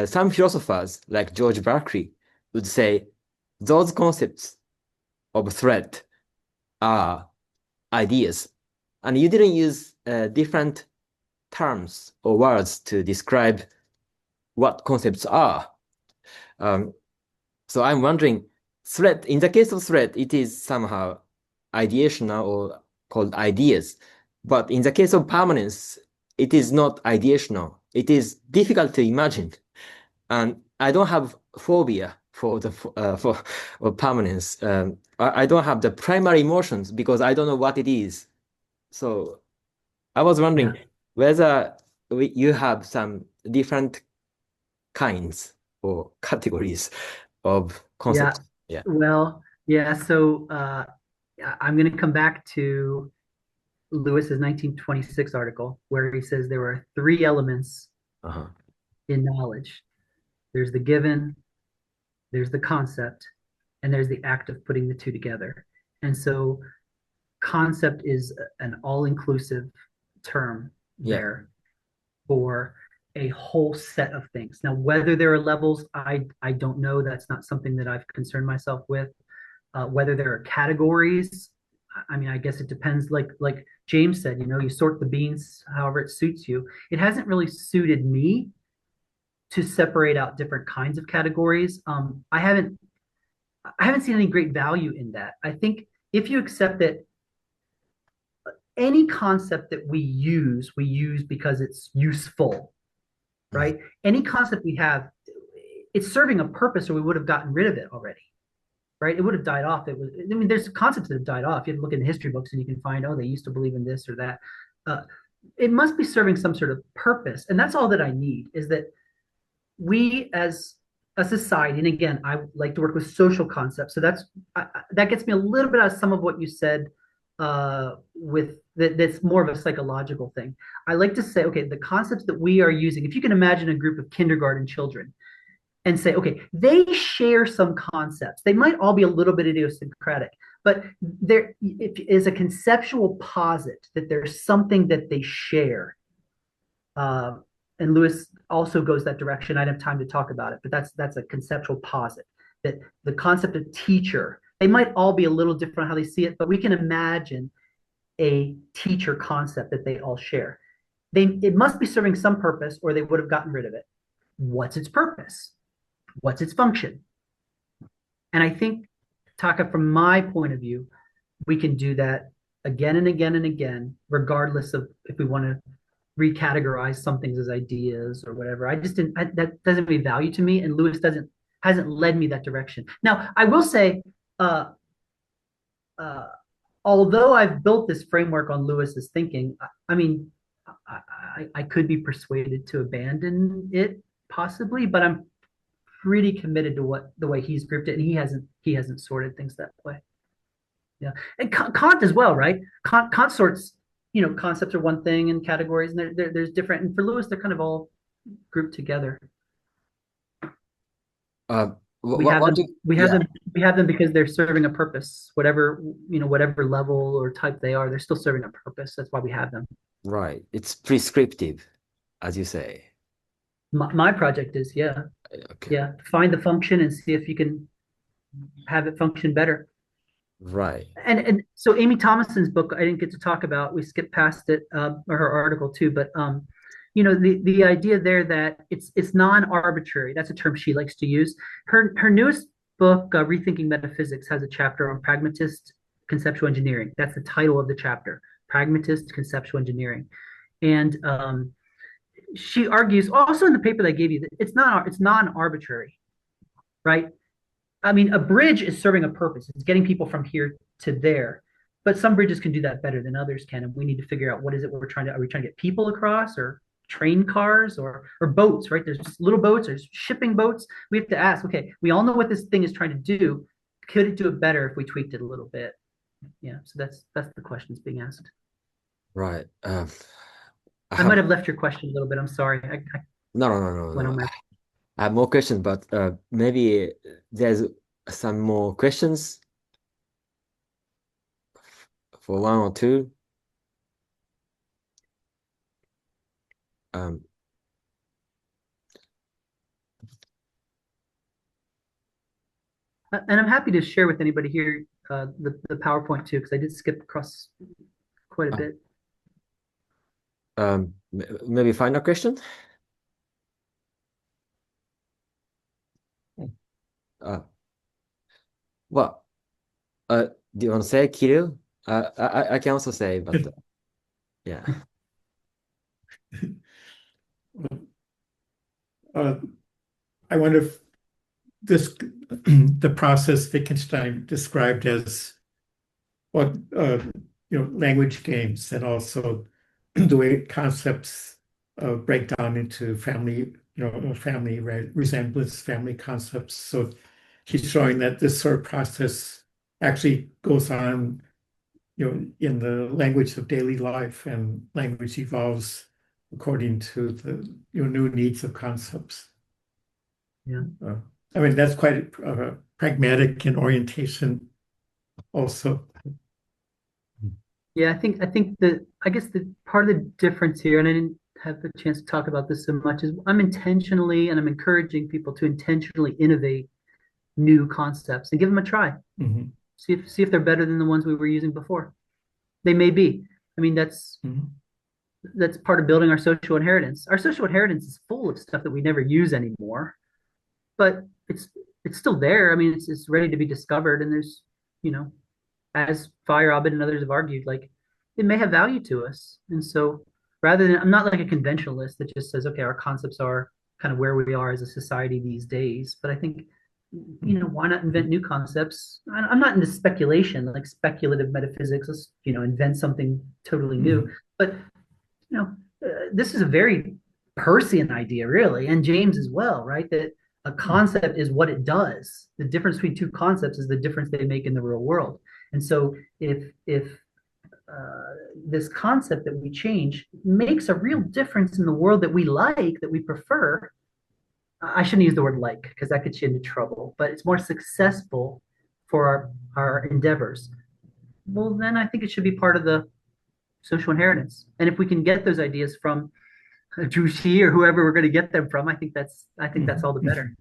Speaker 2: some philosophers like George Berkeley would say those concepts of threat are ideas. And you didn't use different terms or words to describe what concepts are. So I'm wondering, threat, in the case of threat, it is somehow ideational or called ideas. But in the case of permanence, it is not ideational. It is difficult to imagine. And I don't have phobia for the for permanence. I don't have the primary emotions because I don't know what it is. So I was wondering whether you have some different kinds or categories of concepts.
Speaker 1: Yeah. Well, yeah. So I'm going to come back to Lewis's 1926 article where he says there are three elements in knowledge. There's the given, there's the concept, and there's the act of putting the two together. And so concept is an all-inclusive term there for a whole set of things. Now, whether there are levels, I don't know. That's not something that I've concerned myself with. Whether there are categories, I mean, I guess it depends. Like James said, you sort the beans however it suits you. It hasn't really suited me to separate out different kinds of categories. I haven't seen any great value in that. I think if you accept that any concept that we use because it's useful, right? Any concept we have, it's serving a purpose, or we would have gotten rid of it already, right? It would have died off. There's concepts that have died off. You have to look in the history books and you can find, they used to believe in this or that. It must be serving some sort of purpose. And that's all that I need, is that we as a society, and again, I like to work with social concepts. So that gets me a little bit out of some of what you said with that's more of a psychological thing. I like to say, okay, the concepts that we are using, if you can imagine a group of kindergarten children and say, okay, they share some concepts. They might all be a little bit idiosyncratic, but there is a conceptual posit that there's something that they share. And Lewis also goes that direction. I don't have time to talk about it, but that's a conceptual posit, that the concept of teacher, they might all be a little different how they see it, but we can imagine a teacher concept that they all share. It must be serving some purpose, or they would have gotten rid of it. What's its purpose? What's its function? And I think, Taka, from my point of view, we can do that again and again and again, regardless of if we want to recategorize some things as ideas or whatever. That doesn't have any value to me, and Lewis hasn't led me that direction. Now, I will say, although I've built this framework on Lewis's thinking, I mean, I could be persuaded to abandon it possibly, but I'm pretty committed to the way he's grouped it, and he hasn't sorted things that way. Yeah, and Kant as well, right? Kant sorts, concepts are one thing and categories, and there's different. And for Lewis, they're kind of all grouped together. We have them because they're serving a purpose. Whatever level or type they are, they're still serving a purpose. That's why we have them.
Speaker 2: Right. It's prescriptive, as you say.
Speaker 1: My project is, find the function and see if you can have it function better.
Speaker 2: Right.
Speaker 1: And so Amy Thomason's book, I didn't get to talk about. We skipped past it, or her article too. But the idea there that it's non-arbitrary. That's a term she likes to use. Her newest book, Rethinking Metaphysics, has a chapter on pragmatist conceptual engineering. That's the title of the chapter. pragmatist conceptual engineering. And she argues also in the paper that I gave you that it's non-arbitrary, right? I mean, a bridge is serving a purpose. It's getting people from here to there. But some bridges can do that better than others can. And we need to figure out what is it we're trying to, are we trying to get people across, or train cars, or boats, right? There's just little boats, there's shipping boats. We have to ask, okay, we all know what this thing is trying to do. Could it do it better if we tweaked it a little bit? Yeah, so that's the questions being asked.
Speaker 2: Right.
Speaker 1: I might have left your question a little bit. I'm sorry.
Speaker 2: No. I have more questions, but maybe there's some more questions for one or two.
Speaker 1: And I'm happy to share with anybody here the PowerPoint too, because I did skip across quite a bit.
Speaker 2: Maybe final question. Well, do you want to say, Kirill? I can also say, but yeah.
Speaker 4: I wonder if the process Wittgenstein described as what language games, and also the way concepts break down into family resemblance, family concepts. So he's showing that this sort of process actually goes on, in the language of daily life, and language evolves according to the new needs of concepts.
Speaker 1: Yeah.
Speaker 4: I mean, that's quite pragmatic in orientation also.
Speaker 1: Yeah, I guess the part of the difference here, and I didn't have the chance to talk about this so much, is I'm encouraging people to intentionally innovate new concepts and give them a try.
Speaker 4: Mm-hmm.
Speaker 1: See if they're better than the ones we were using before. They may be. I mean, that's part of building our social inheritance. Our social inheritance is full of stuff that we never use anymore, but it's still there. I mean, it's ready to be discovered, and there's, as Feyerabend and others have argued, like, it may have value to us. And so rather than, I'm not like a conventionalist that just says, okay, our concepts are kind of where we are as a society these days. But I think, why not invent new concepts? I'm not into speculation, like speculative metaphysics, let's, invent something totally new. But, this is a very Peircean idea, really, and James as well, right? That a concept is what it does. The difference between two concepts is the difference they make in the real world. And so if this concept that we change makes a real difference in the world that we like, that we prefer, I shouldn't use the word like, because that gets you into trouble, but it's more successful for our endeavors, well, then I think it should be part of the social inheritance. And if we can get those ideas from Jushi or whoever we're going to get them from, I think that's all the better.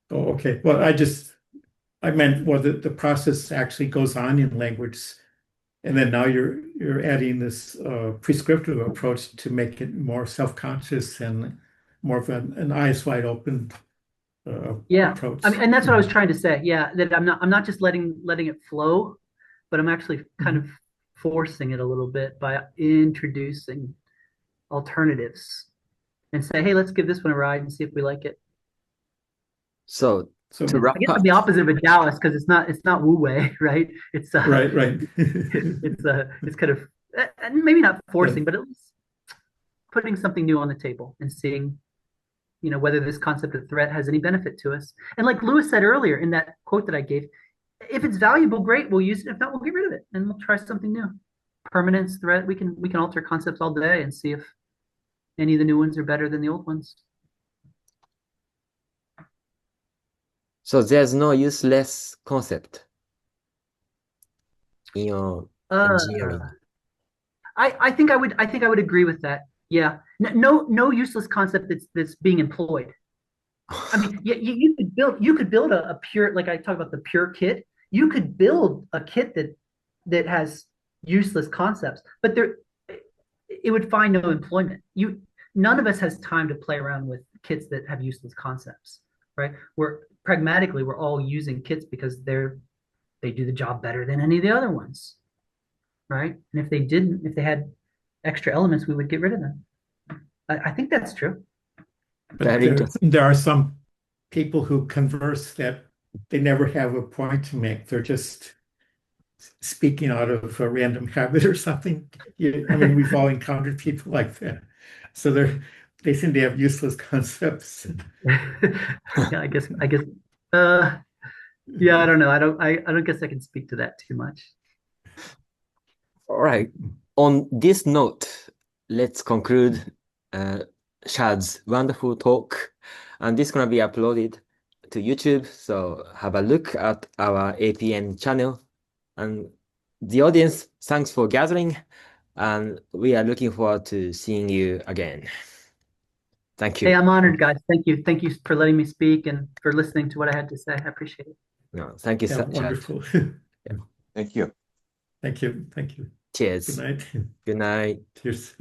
Speaker 4: Oh, okay. Well, I meant, well, the process actually goes on in language, and then now you're adding this prescriptive approach to make it more self-conscious and more of an eyes wide open approach.
Speaker 1: I mean, and that's what I was trying to say. Yeah, that I'm not just letting it flow, but I'm actually kind of forcing it a little bit by introducing alternatives and say, hey, let's give this one a ride and see if we like it.
Speaker 2: So to wrap
Speaker 1: I guess
Speaker 2: up,
Speaker 1: I'm the opposite of a Taoist, because it's not Wu Wei, right? It's
Speaker 4: right.
Speaker 1: it's kind of maybe not forcing, but at least putting something new on the table and seeing, whether this concept of threat has any benefit to us. And like Lewis said earlier in that quote that I gave, if it's valuable, great, we'll use it. If not, we'll get rid of it and we'll try something new. Permanence, threat, we can alter concepts all day and see if any of the new ones are better than the old ones.
Speaker 2: so there's no useless concept in your engineering.
Speaker 1: I think I would agree with that. Yeah, no useless concept that's being employed. I mean, you could build a pure, like I talk about the pure kit. You could build a kit that has useless concepts, but it would find no employment. None of us has time to play around with kits that have useless concepts, right? We're all using kits because they do the job better than any of the other ones. right? And if they didn't, if they had extra elements, we would get rid of them. I think that's true.
Speaker 4: But there are some people who converse that they never have a point to make. They're just speaking out of a random habit or something. I mean, we've all encountered people like that. So they seem to have useless concepts.
Speaker 1: Yeah, I guess. Yeah, I don't know. I don't guess I can speak to that too much.
Speaker 2: All right. On this note, let's conclude Shad's wonderful talk. And this is going to be uploaded to YouTube. So have a look at our APN channel. And the audience, thanks for gathering. And we are looking forward to seeing you again. Thank you.
Speaker 1: Hey, I'm honored, guys. Thank you. Thank you for letting me speak and for listening to what I had to say. I appreciate it.
Speaker 2: No, thank you, Shad.
Speaker 4: Wonderful.
Speaker 3: Thank you.
Speaker 4: Thank you. Thank you.
Speaker 2: Cheers.
Speaker 4: Good night.
Speaker 2: Good night.
Speaker 4: Cheers.